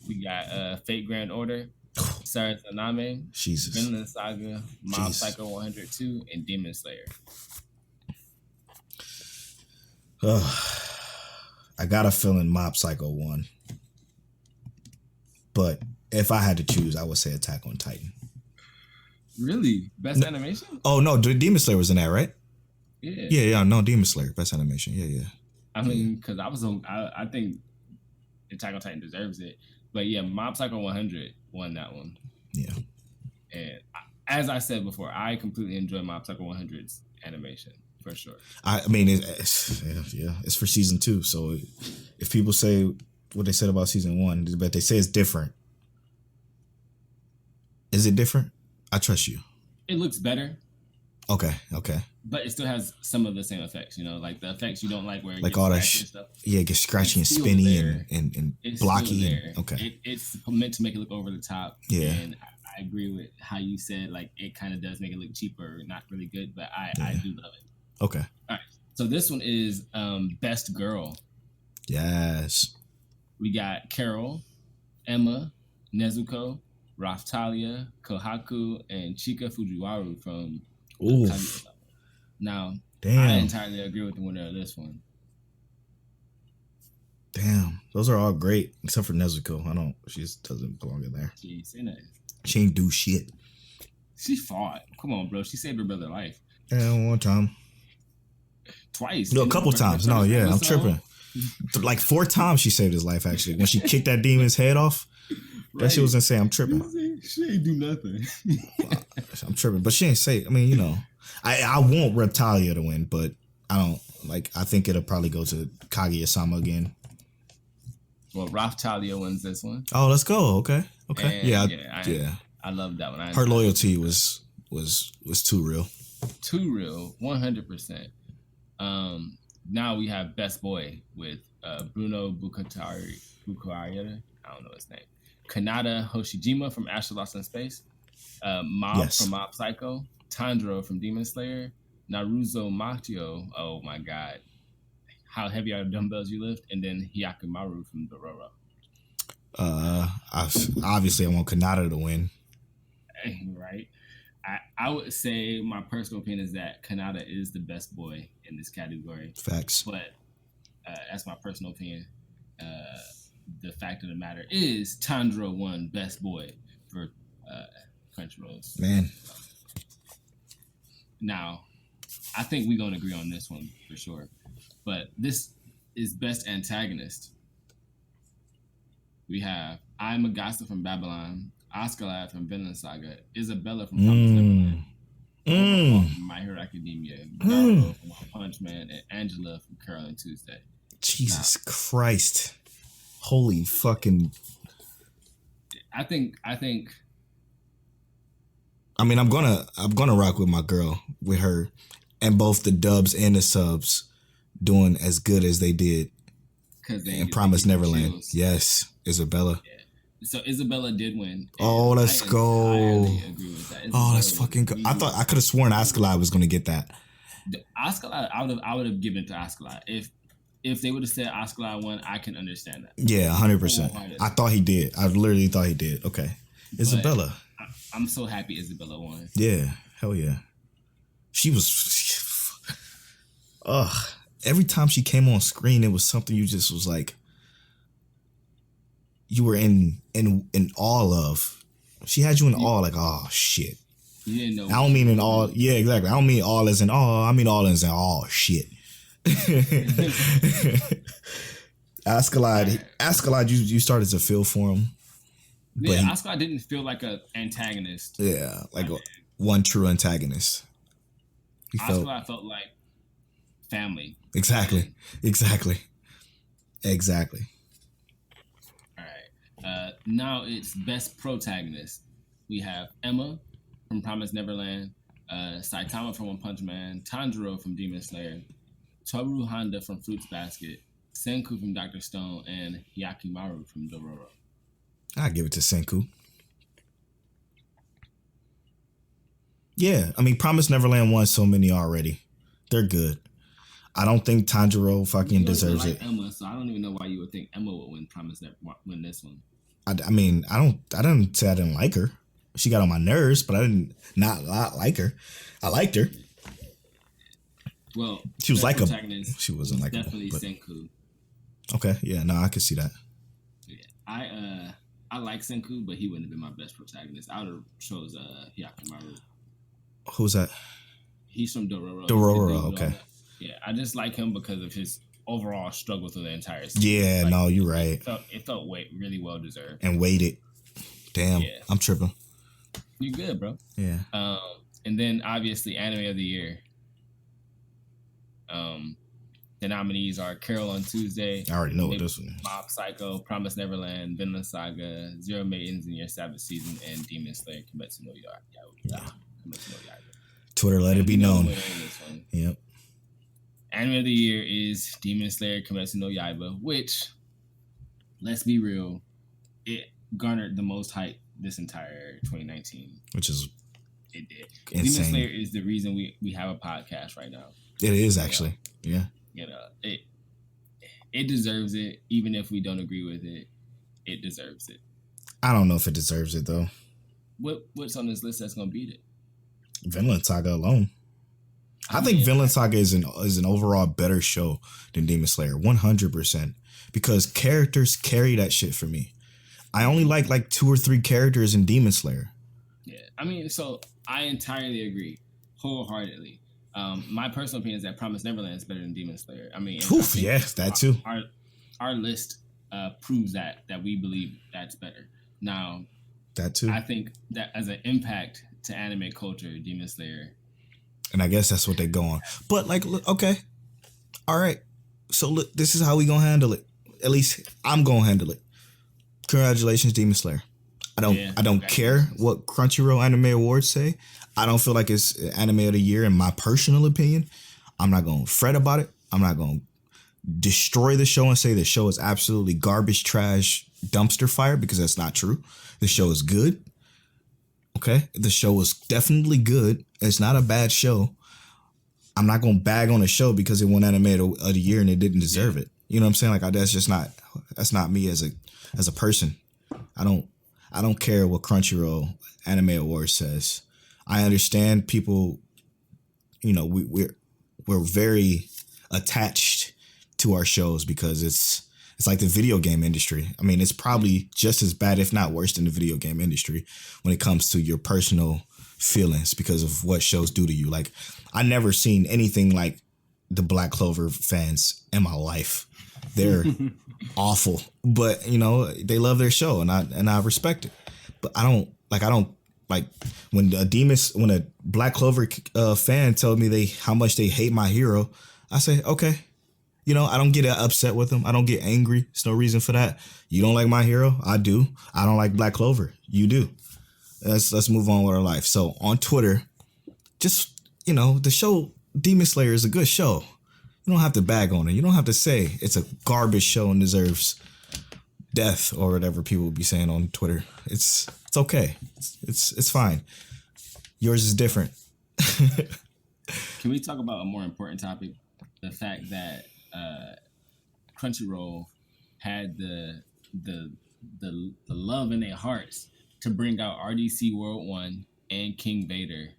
We got Fate Grand Order, Sarazaname, Jesus. Vinland Saga, Mob Psycho 102, and Demon Slayer. I got a feeling Mob Psycho won. But if I had to choose, I would say Attack on Titan. Really? Best animation? Oh, no. Demon Slayer was in that, right? Yeah. Yeah. No, Demon Slayer. Best animation. Yeah. I mean, because I think Attack on Titan deserves it. But yeah, Mob Psycho 100 won that one. Yeah. And as I said before, I completely enjoy Mob Psycho 100's animation, for sure. I mean, it's for season 2. So if people say what they said about season 1, but they say it's different. Is it different? I trust you. It looks better. Okay. But it still has some of the same effects, like the effects you don't like where it like gets all that stuff. Yeah, it gets scratchy and spinny and blocky. Okay. It's meant to make it look over the top. Yeah. And I agree with how you said, like, it kind of does make it look cheaper, not really good, but I do love it. Okay. All right. So this one is Best Girl. Yes. We got Carol, Emma, Nezuko, Raphtalia, Kohaku, and Chika Fujiwara from Oof. Now, damn. I entirely agree with the winner of this one. Damn. Those are all great, except for Nezuko. She just doesn't belong in there. She ain't say nothing. She ain't do shit. She fought. Come on, bro. She saved her brother's life. Yeah, one time. Twice. No, a couple times. No, yeah, I'm tripping. Like 4 times she saved his life, actually. When she kicked that demon's head off, right. That shit was insane. I'm tripping. She ain't do nothing. I'm tripping. But she ain't say, I mean, I want Reptalia to win, but I don't, I think it'll probably go to Kaguya-sama again. Well, Raphtalia wins this one. Oh, let's go. Okay. And yeah. I love that one. Her loyalty was too real. Too real, 100%. Now we have Best Boy with Bruno Bukaari. I don't know his name. Kanata Hoshijima from Asher Lost in Space. Mob from Mob Psycho. Tanjiro from Demon Slayer. Naruto Machio. Oh my god. How heavy are the dumbbells you lift? And then Hyakumaru from Dororo. Obviously I want Kanata to win. Right. I would say my personal opinion is that Kanata is the best boy in this category. Facts. But that's my personal opinion. The fact of the matter is Tanjiro won best boy for Crunchyroll. Man. Now, I think we're going to agree on this one for sure. But this is best antagonist. We have I Magasta from Babylon, Askeladd from Vinland Saga, Isabella from Promised Neverland, from My Hero Academia, Naruto from One Punch Man, and Angela from Carol and Tuesday. Jesus Christ. Holy fucking. I think I mean, I'm gonna rock with my girl, with her, and both the dubs and the subs doing as good as they did in Promised Neverland. Yes, Isabella. Yeah. So Isabella did win. Oh, let's go. Agree with that. Oh, that's fucking good. I could have sworn Askeladd was gonna get that. Askeladd, I would have given it to Askeladd. If they would have said Askeladd won, I can understand that. Yeah, 100%. I thought he did. I literally thought he did. Okay, Isabella. I'm so happy Isabella won. Yeah, hell yeah. She was. Every time she came on screen, it was something you just was like. You were in awe of. She had you in awe, like, oh shit. You didn't know. I don't mean in awe. Yeah, exactly. I don't mean all as in awe. I mean all as in oh shit. Askeladd, you started to feel for him. Yeah, Askeladd didn't feel like an antagonist. Yeah, like one true antagonist. Askeladd felt like family. Exactly. All right. Now it's best protagonist. We have Emma from Promised Neverland, Saitama from One Punch Man, Tanjiro from Demon Slayer, Toru Honda from Fruits Basket, Senku from Dr. Stone, and Hyakumaru from Dororo. I'll give it to Senku. Yeah, I mean, Promise Neverland won so many already. They're good. I don't think Tanjiro fucking deserves it. Emma, so I don't even know why you would think Emma would win this one. I mean, I didn't say I didn't like her. She got on my nerves, but I didn't not like her. I liked her. Well, she was likable. She wasn't likable. Definitely Senku. Okay, yeah, no, I could see that. Yeah, I like Senku, but he wouldn't have been my best protagonist. I would have chose Hyakkimaru. Who's that? He's from Dororo. Dororo, okay. Yeah, I just like him because of his overall struggle through the entire season. Yeah, like, no, you're right. It felt really well deserved. And weighted. Damn, yeah. I'm tripping. You're good, bro. Yeah. And then obviously anime of the year. The nominees are Carol on Tuesday. I already know what this one is. Mob Psycho, Promise Neverland, Vinland Saga, Zero Maidens in Your Savage Season, and Demon Slayer Kimetsu no Yaiba. Twitter, let it be known. Yep. Anime of the year is Demon Slayer Kimetsu no Yaiba, which, let's be real, it garnered the most hype this entire 2019. Which is it did. Insane. Demon Slayer is the reason we have a podcast right now. It is actually. Yeah. You know, it deserves it, even if we don't agree with it. It deserves it. I don't know if it deserves it though. What's on this list that's gonna beat it? Vinland Saga alone. I think Vinland Saga is an overall better show than Demon Slayer, 100%, because characters carry that shit for me. I only like 2 or 3 characters in Demon Slayer. Yeah, I mean, so I entirely agree, wholeheartedly. My personal opinion is that Promise Neverland is better than Demon Slayer. I mean, yes, that too. Our list proves that we believe that's better. Now, that too. I think that as an impact to anime culture, Demon Slayer. And I guess that's what they're going. But like, okay, all right. So look, this is how we gonna handle it. At least I'm gonna handle it. Congratulations, Demon Slayer. I don't care what Crunchyroll Anime Awards say. I don't feel like it's anime of the year in my personal opinion. I'm not gonna fret about it. I'm not gonna destroy the show and say the show is absolutely garbage, trash, dumpster fire, because that's not true. The show is good. Okay, the show is definitely good. It's not a bad show. I'm not gonna bag on a show because it won anime of the year and it didn't deserve it. You know what I'm saying? Like that's not me as a person. I don't care what Crunchyroll Anime Awards says. I understand people. You know, we're very attached to our shows because it's like the video game industry. I mean, it's probably just as bad, if not worse, than the video game industry when it comes to your personal feelings because of what shows do to you. Like, I never seen anything like the Black Clover fans in my life. They're awful, but you know, they love their show and I respect it. But I don't like when a Black Clover fan told me how much they hate my hero. I say, okay. You know, I don't get upset with them. I don't get angry. There's no reason for that. You don't like my hero? I do. I don't like Black Clover. You do. Let's move on with our life. So on Twitter, just, you know, the show Demon Slayer is a good show. You don't have to bag on it. You don't have to say it's a garbage show and deserves death or whatever people will be saying on Twitter. It's okay. It's fine. Yours is different. Can we talk about a more important topic? The fact that Crunchyroll had the love in their hearts to bring out RDC World 1 and King Vader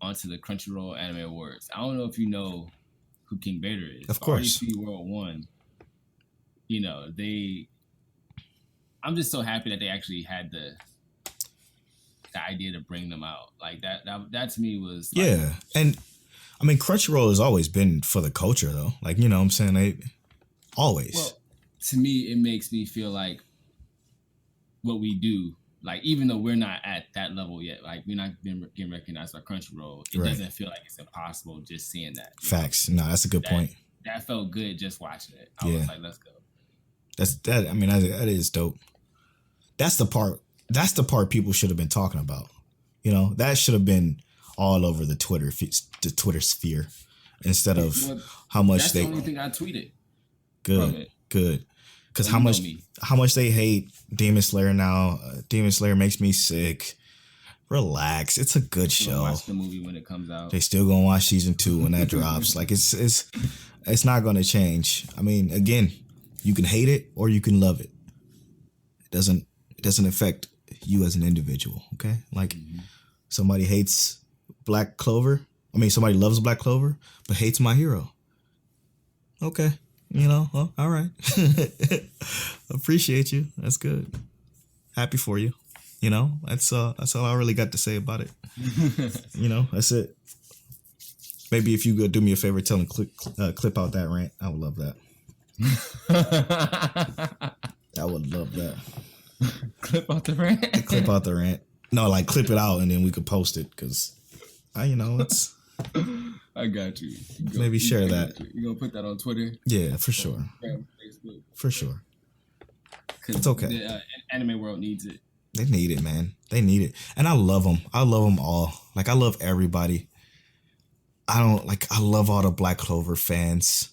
onto the Crunchyroll Anime Awards. I don't know if you know who King Vader is. Of course. RDC World 1, you know, I'm just so happy that they actually had the idea to bring them out. Like that to me was like, yeah. And I mean, Crunchyroll has always been for the culture, though. Like, you know what I'm saying? They always. Well, to me, it makes me feel like what we do, like, even though we're not at that level yet, like, we're not getting recognized by Crunchyroll, it doesn't feel like it's impossible just seeing that. Facts. No, that's a good point. That felt good just watching it. I was like, let's go. I mean, that is dope. That's the part people should have been talking about. You know, that should have been all over the Twitter sphere instead of how much that's the only thing I tweeted. Good. Because how much they hate Demon Slayer now. Demon Slayer makes me sick. Relax. It's a good show. Watch the movie when it comes out. They still gonna watch season 2 when that drops. Like it's not gonna change. I mean, again, you can hate it or you can love it. It doesn't affect you as an individual. Okay, like somebody hates Black Clover. I mean, somebody loves Black Clover but hates My Hero. Okay, well, all right. Appreciate you. That's good. Happy for you. That's all I really got to say about it. That's it. Maybe if you could do me a favor, tell them clip out that rant. I would love that. I would love that. Clip out the rant? Clip out the rant. No, like clip it out and then we could post it because, it's... I got you. Maybe share that. You gonna put that on Twitter? Yeah, for sure. Facebook. For sure. It's okay. The anime world needs it. They need it, man. They need it. And I love them. I love them all. Like, I love everybody. I love all the Black Clover fans.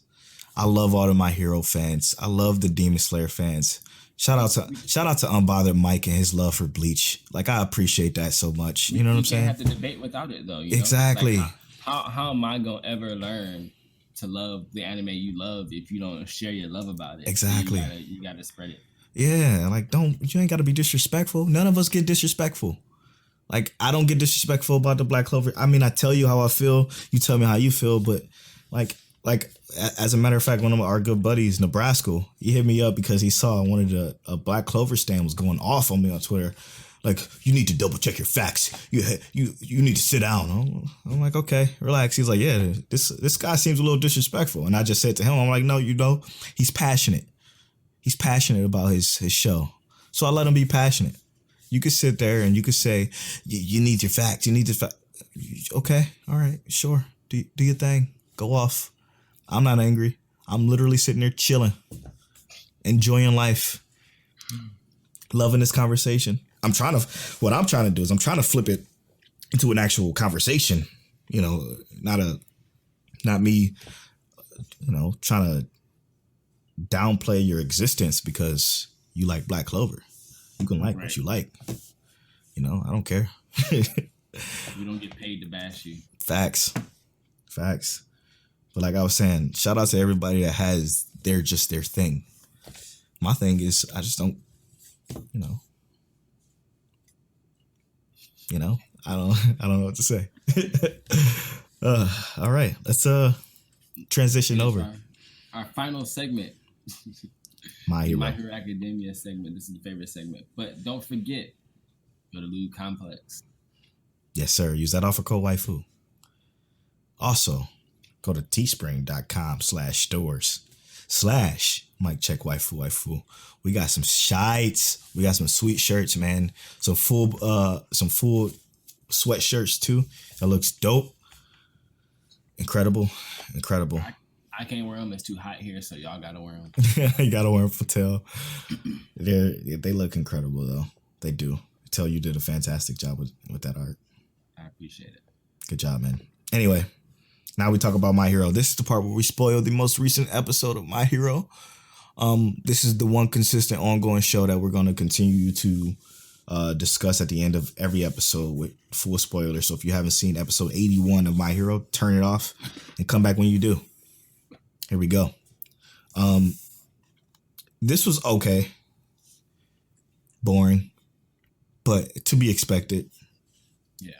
I love all the My Hero fans. I love the Demon Slayer fans. Shout out to Unbothered Mike and his love for Bleach. Like, I appreciate that so much. You know what I'm saying? You can't have the debate without it, though. Exactly. Like, how am I gonna ever learn to love the anime you love if you don't share your love about it? Exactly. You gotta spread it. Yeah, like you ain't gotta be disrespectful. None of us get disrespectful. Like, I don't get disrespectful about the Black Clover. I mean, I tell you how I feel. You tell me how you feel. But like as a matter of fact, one of our good buddies, Nebraska, he hit me up because he saw one of a Black Clover stand was going off on me on Twitter. Like, you need to double check your facts. You need to sit down. I'm like, okay, relax. He's like, yeah, this guy seems a little disrespectful. And I just said to him, I'm like, no, he's passionate. He's passionate about his show. So I let him be passionate. You could sit there and you could say, you need your facts. You need the fact. Okay. All right. Sure. Do your thing. Go off. I'm not angry. I'm literally sitting there chilling, enjoying life, loving this conversation. What I'm trying to do is I'm trying to flip it into an actual conversation, not me, trying to downplay your existence because you like Black Clover. You can like what you like. I don't care. We don't get paid to bash you. Facts. But like I was saying, shout out to everybody that has their thing. My thing is I just don't, I don't know what to say. All right, let's transition over. Our final segment. My Hero. My Hero Academia segment. This is the favorite segment. But don't forget, go to Lube Complex. Yes, sir. Use that offer code Waifu. Also, go to teespring.com/stores/Mike Check Waifu. We got some shites. We got some sweet shirts, man. Some full sweatshirts too. That looks dope. Incredible. I can't wear them. It's too hot here, so y'all gotta wear them. You gotta wear them for Telle. They look incredible though. They do. Telle, you did a fantastic job with that art. I appreciate it. Good job, man. Anyway, now we talk about My Hero. This is the part where we spoil the most recent episode of My Hero. This is the one consistent ongoing show that we're going to continue to discuss at the end of every episode with full spoilers. So if you haven't seen episode 81 of My Hero, turn it off and come back when you do. Here we go. This was okay. Boring. But to be expected. Yeah.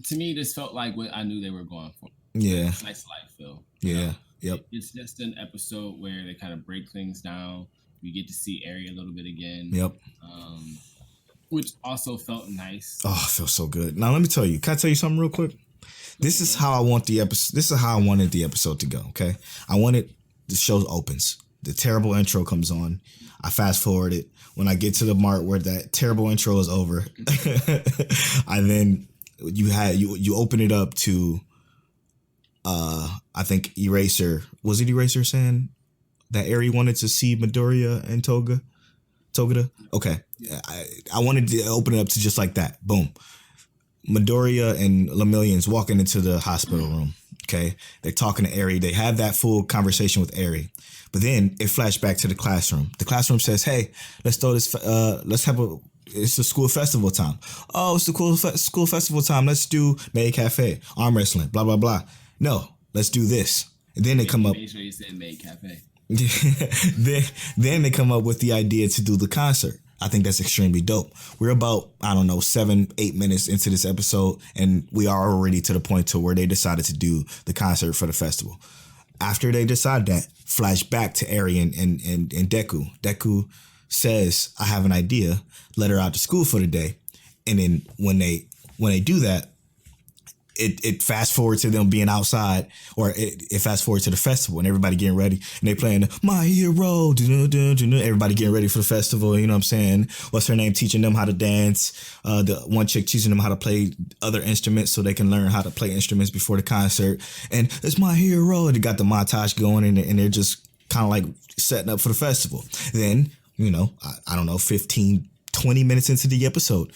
To me, this felt like what I knew they were going for. Yeah. Nice light feel. Yeah. Yep. It's just an episode where they kind of break things down. We get to see Eri a little bit again. Yep. Which also felt nice. Oh, it feels so good. Now let me tell you. Can I tell you something real quick? This is how I want the episode. This is how I wanted the episode to go. Okay. I wanted the show opens. The terrible intro comes on. I fast forward it. When I get to the mark where that terrible intro is over, and then you open it up to I think Eraser. Was it Eraser saying that Eri wanted to see Midoriya and Togeda? Okay. I wanted to open it up to just like that. Boom. Midoriya and Lemillion's walking into the hospital room. Okay. They're talking to Eri. They have that full conversation with Eri. But then it flashed back to the classroom. The classroom says, hey, let's throw this, let's have a it's the school festival time. Oh, it's the school festival time. Let's do Maid Cafe, arm wrestling, blah blah blah. No, let's do this. And then they come up. Make sure you said Maid Cafe. then they come up with the idea to do the concert. I think that's extremely dope. We're about, I don't know, 7-8 minutes into this episode, and we are already to the point to where they decided to do the concert for the festival. After they decide that, flash back to Eri and Deku. Deku says, I have an idea, let her out to school for the day. And then when they do that, it fast forward to them being outside, or it fast forward to the festival and everybody getting ready, and they playing My Hero, everybody getting ready for the festival. You know what I'm saying? What's her name? Teaching them how to dance. The one chick teaching them how to play other instruments so they can learn how to play instruments before the concert. And it's My Hero. And they got the montage going, and they're just kind of like setting up for the festival. Then, you know, I don't know, 15, 20 minutes into the episode,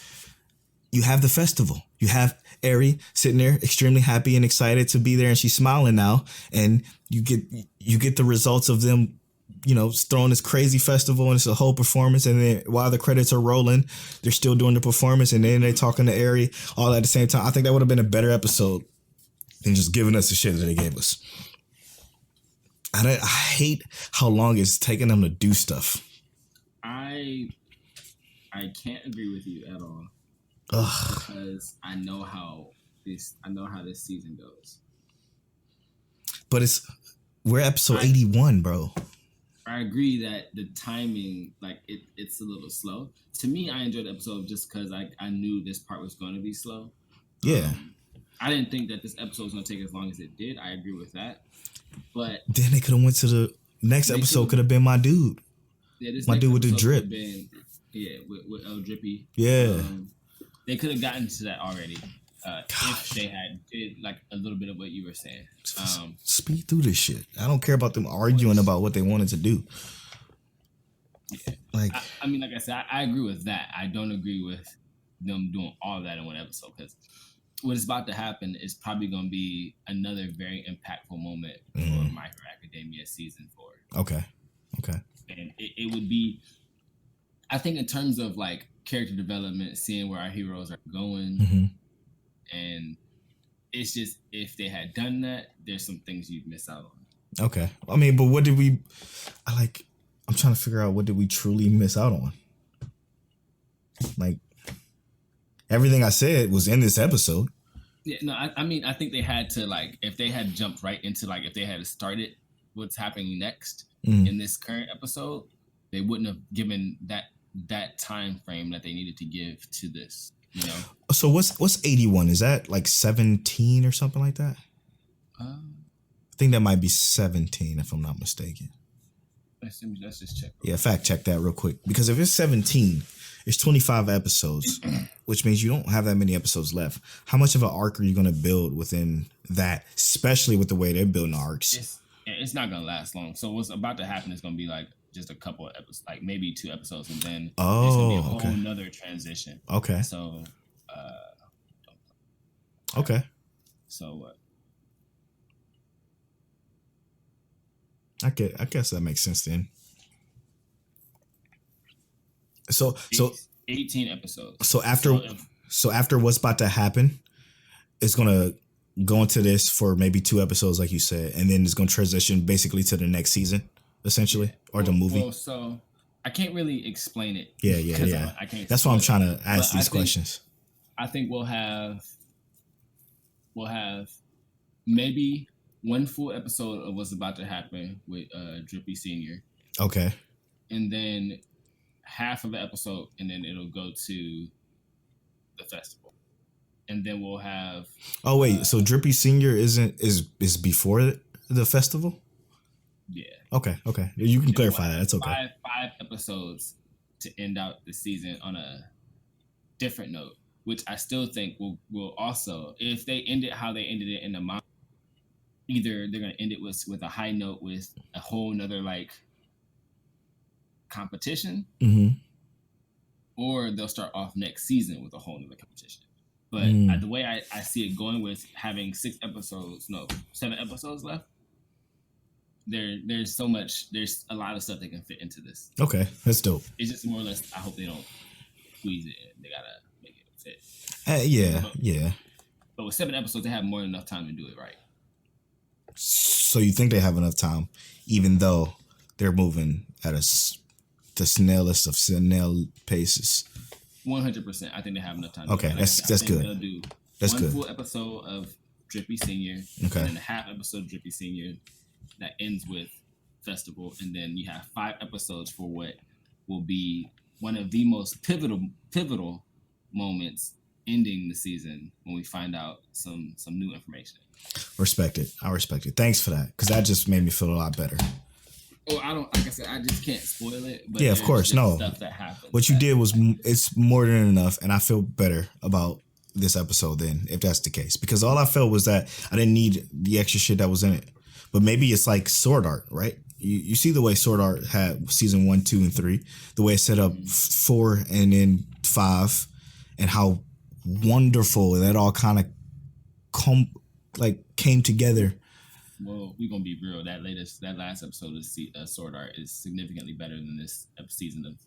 you have the festival. You have Eri sitting there extremely happy and excited to be there, and she's smiling now, and you get the results of them, you know, throwing this crazy festival, and it's a whole performance. And then while the credits are rolling, they're still doing the performance, and then they're talking to Eri all at the same time. I think that would have been a better episode than just giving us the shit that they gave us. I hate how long it's taking them to do stuff. I can't agree with you at all. Ugh. Because I know how this season goes. But we're episode 81, bro. I agree that the timing, like it's a little slow. To me, I enjoyed the episode just because I knew this part was going to be slow. Yeah. I didn't think that this episode was going to take as long as it did. I agree with that. But then they could have went to the next episode. Could have been my dude. Yeah, my dude with the drip. With El Drippy. Yeah. They could have gotten to that already if they had did like a little bit of what you were saying. Speed through this shit. I don't care about them arguing about what they wanted to do. Yeah. Like, I mean, like I said, I agree with that. I don't agree with them doing all of that in one episode, because what is about to happen is probably going to be another very impactful moment for My Hero Academia season 4. Okay. And it would be, I think, in terms of like character development, seeing where our heroes are going, and it's just, if they had done that, there's some things you'd miss out on. Okay. I mean, but what did we, I'm trying to figure out, what did we truly miss out on? Like, everything I said was in this episode. Yeah, no, I mean, I think they had to, like, if they had jumped right into, like, if they had started what's happening next in this current episode, they wouldn't have given that time frame that they needed to give to this, you know? So what's 81? Is that like 17 or something like that? I think that might be 17 if I'm not mistaken. Let's just check. Yeah, fact check that real quick. Because if it's 17, it's 25 episodes, which means you don't have that many episodes left. How much of an arc are you going to build within that, especially with the way they're building arcs? It's not going to last long. So what's about to happen is going to be like just a couple of episodes, like maybe 2 episodes, and then there's going to be a whole nother transition. Okay. So, okay. So I guess that makes sense then. So 18 episodes. So after what's about to happen, it's gonna go into this for maybe 2 episodes, like you said, and then it's gonna transition basically to the next season, essentially, or the movie. Well, so I can't really explain it. Yeah. I can't. That's why I'm trying to ask these questions. I think we'll have maybe 1 full episode of what's about to happen with Drippy Senior. Okay. And then half of the episode, and then it'll go to the festival, and then we'll have. Oh wait, so Drippy Senior is before the festival? Yeah. Okay. You can clarify that. That's okay. 5 episodes to end out the season on a different note, which I still think will also, if they end it how they ended it in the manga, either they're gonna end it with a high note with a whole nother like competition, or they'll start off next season with a whole nother competition. But the way I see it going, with having 7 episodes left, there's a lot of stuff that can fit into this. Okay, that's dope. It's just more or less, I hope they don't squeeze it in. They gotta make it fit. Yeah. But with 7 episodes, they have more than enough time to do it right. So you think they have enough time, even though they're moving at the snailest of snail paces? 100%. I think they have enough time. Okay, that's good. They'll do that's one good. full episode of Drippy Senior, okay, and then a half episode of Drippy Senior that ends with Festival, and then you have 5 episodes for what will be one of the most pivotal moments ending the season when we find out some new information. Respect it. I respect it. Thanks for that, because that just made me feel a lot better. Well, I don't, like I said, I just can't spoil it. But yeah, of course, no. Stuff that happens. What you did was it's more than enough, and I feel better about this episode then, if that's the case. Because all I felt was that I didn't need the extra shit that was in it. But maybe it's like Sword Art, right? You see the way Sword Art had season 1, 2, and 3, the way it set up 4 and then 5, and how wonderful that all kind of came together. Well, we're gonna be real. That last episode of Sword Art is significantly better than this season of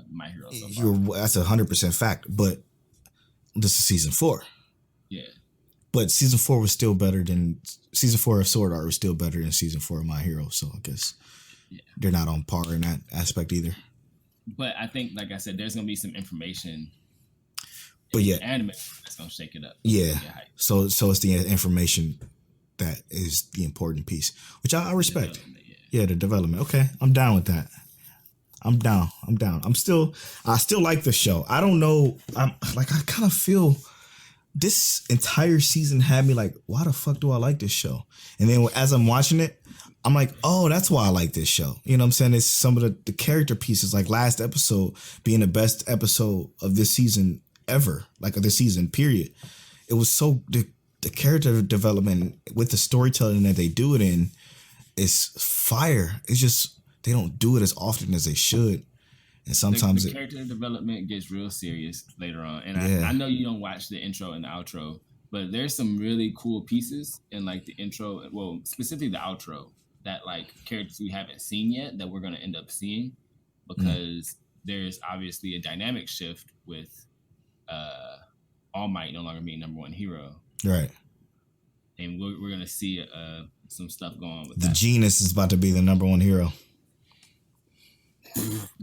My Hero so far. That's 100% fact. But this is season 4. Yeah. But season 4 was still better than season 4 of Sword Art was still better than season 4 of My Hero. So I guess they're not on par in that aspect either. But I think, like I said, there's gonna be some information. But yeah, anime that's gonna shake it up. Yeah. So it's the information that is the important piece, which I respect. Yeah, the development. Okay, I'm down with that. I'm down. I still like the show. I don't know. I kind of feel this entire season had me like, why the fuck do I like this show? And then as I'm watching it, I'm like, oh, that's why I like this show. You know what I'm saying? It's some of the character pieces, like last episode being the best episode of this season ever, like of this season, period. It was so, the character development with the storytelling that they do it in is fire. It's just, they don't do it as often as they should. And sometimes the character development gets real serious later on. And I know you don't watch the intro and the outro, but there's some really cool pieces in like the intro, well, specifically the outro, that like characters we haven't seen yet that we're going to end up seeing, because there's obviously a dynamic shift with All Might no longer being number 1 hero. Right. And we're going to see some stuff going on with the that. Genius is about to be the number 1 hero.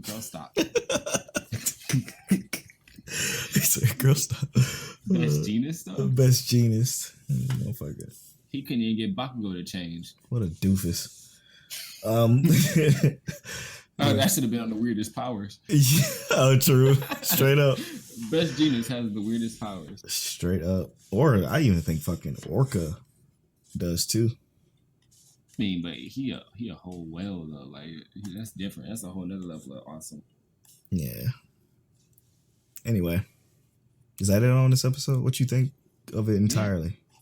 Girl, stop. Girl, stop. Best Genius, though? Best Genius. Motherfucker. He couldn't even get Bakugo to change. What a doofus. That should have been on the weirdest powers. Yeah, oh, true. Straight up. Best Genius has the weirdest powers. Straight up. Or I even think fucking Orca does too. I mean, but he a whole whale though. Like that's different. That's a whole nother level of awesome. Yeah. Anyway, is that it on this episode? What you think of it entirely? Yeah.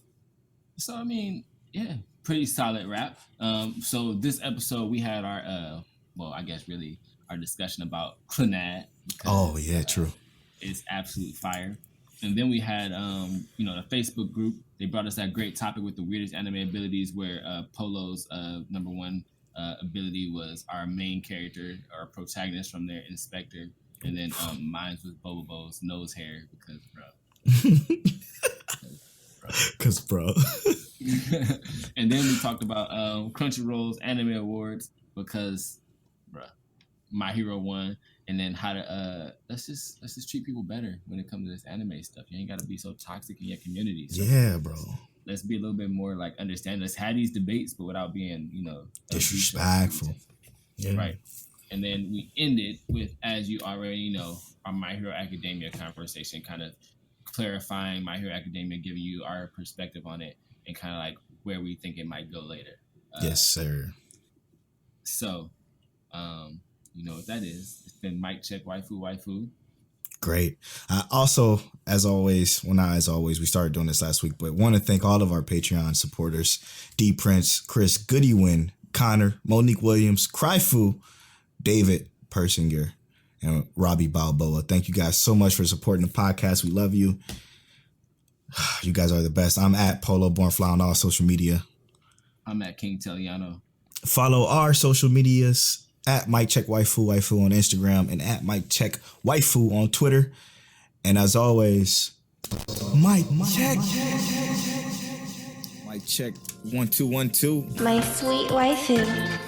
So I mean, yeah, pretty solid wrap. So this episode we had our well, I guess really our discussion about CLANNAD. Oh yeah, true. It's absolute fire. And then we had the Facebook group. They brought us that great topic with the weirdest anime abilities, where Polo's number 1 ability was our main character, our protagonist from their Inspector, and then mine was Bobo's nose hair because bro. And then we talked about Crunchyroll's anime awards because My Hero won. And then how to let's just treat people better when it comes to this anime stuff. You ain't gotta be so toxic in your community. So yeah, bro. Let's be a little bit more like understanding. Let's have these debates, but without being, disrespectful. Yeah. Right. And then we ended with, as you already know, our My Hero Academia conversation, kind of clarifying My Hero Academia, giving you our perspective on it, and kind of like where we think it might go later. Yes, sir. So, you know what that is. It's been Mic Check Waifu. Great. Also, as always, we started doing this last week, but want to thank all of our Patreon supporters: D Prince, Chris, Goodywin, Connor, Monique Williams, Cryfu, David Persinger, and Robbie Balboa. Thank you guys so much for supporting the podcast. We love you. You guys are the best. I'm at Polo Born Fly on all social media. I'm at King Telliano. Follow our social medias at Mic Check Waifu on Instagram and at Mic Check Waifu on Twitter. And as always, Mike check. Mike check. 1 2 1 2. My sweet waifu.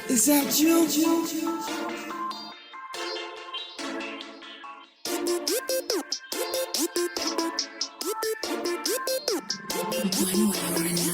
Is that you? One way or another.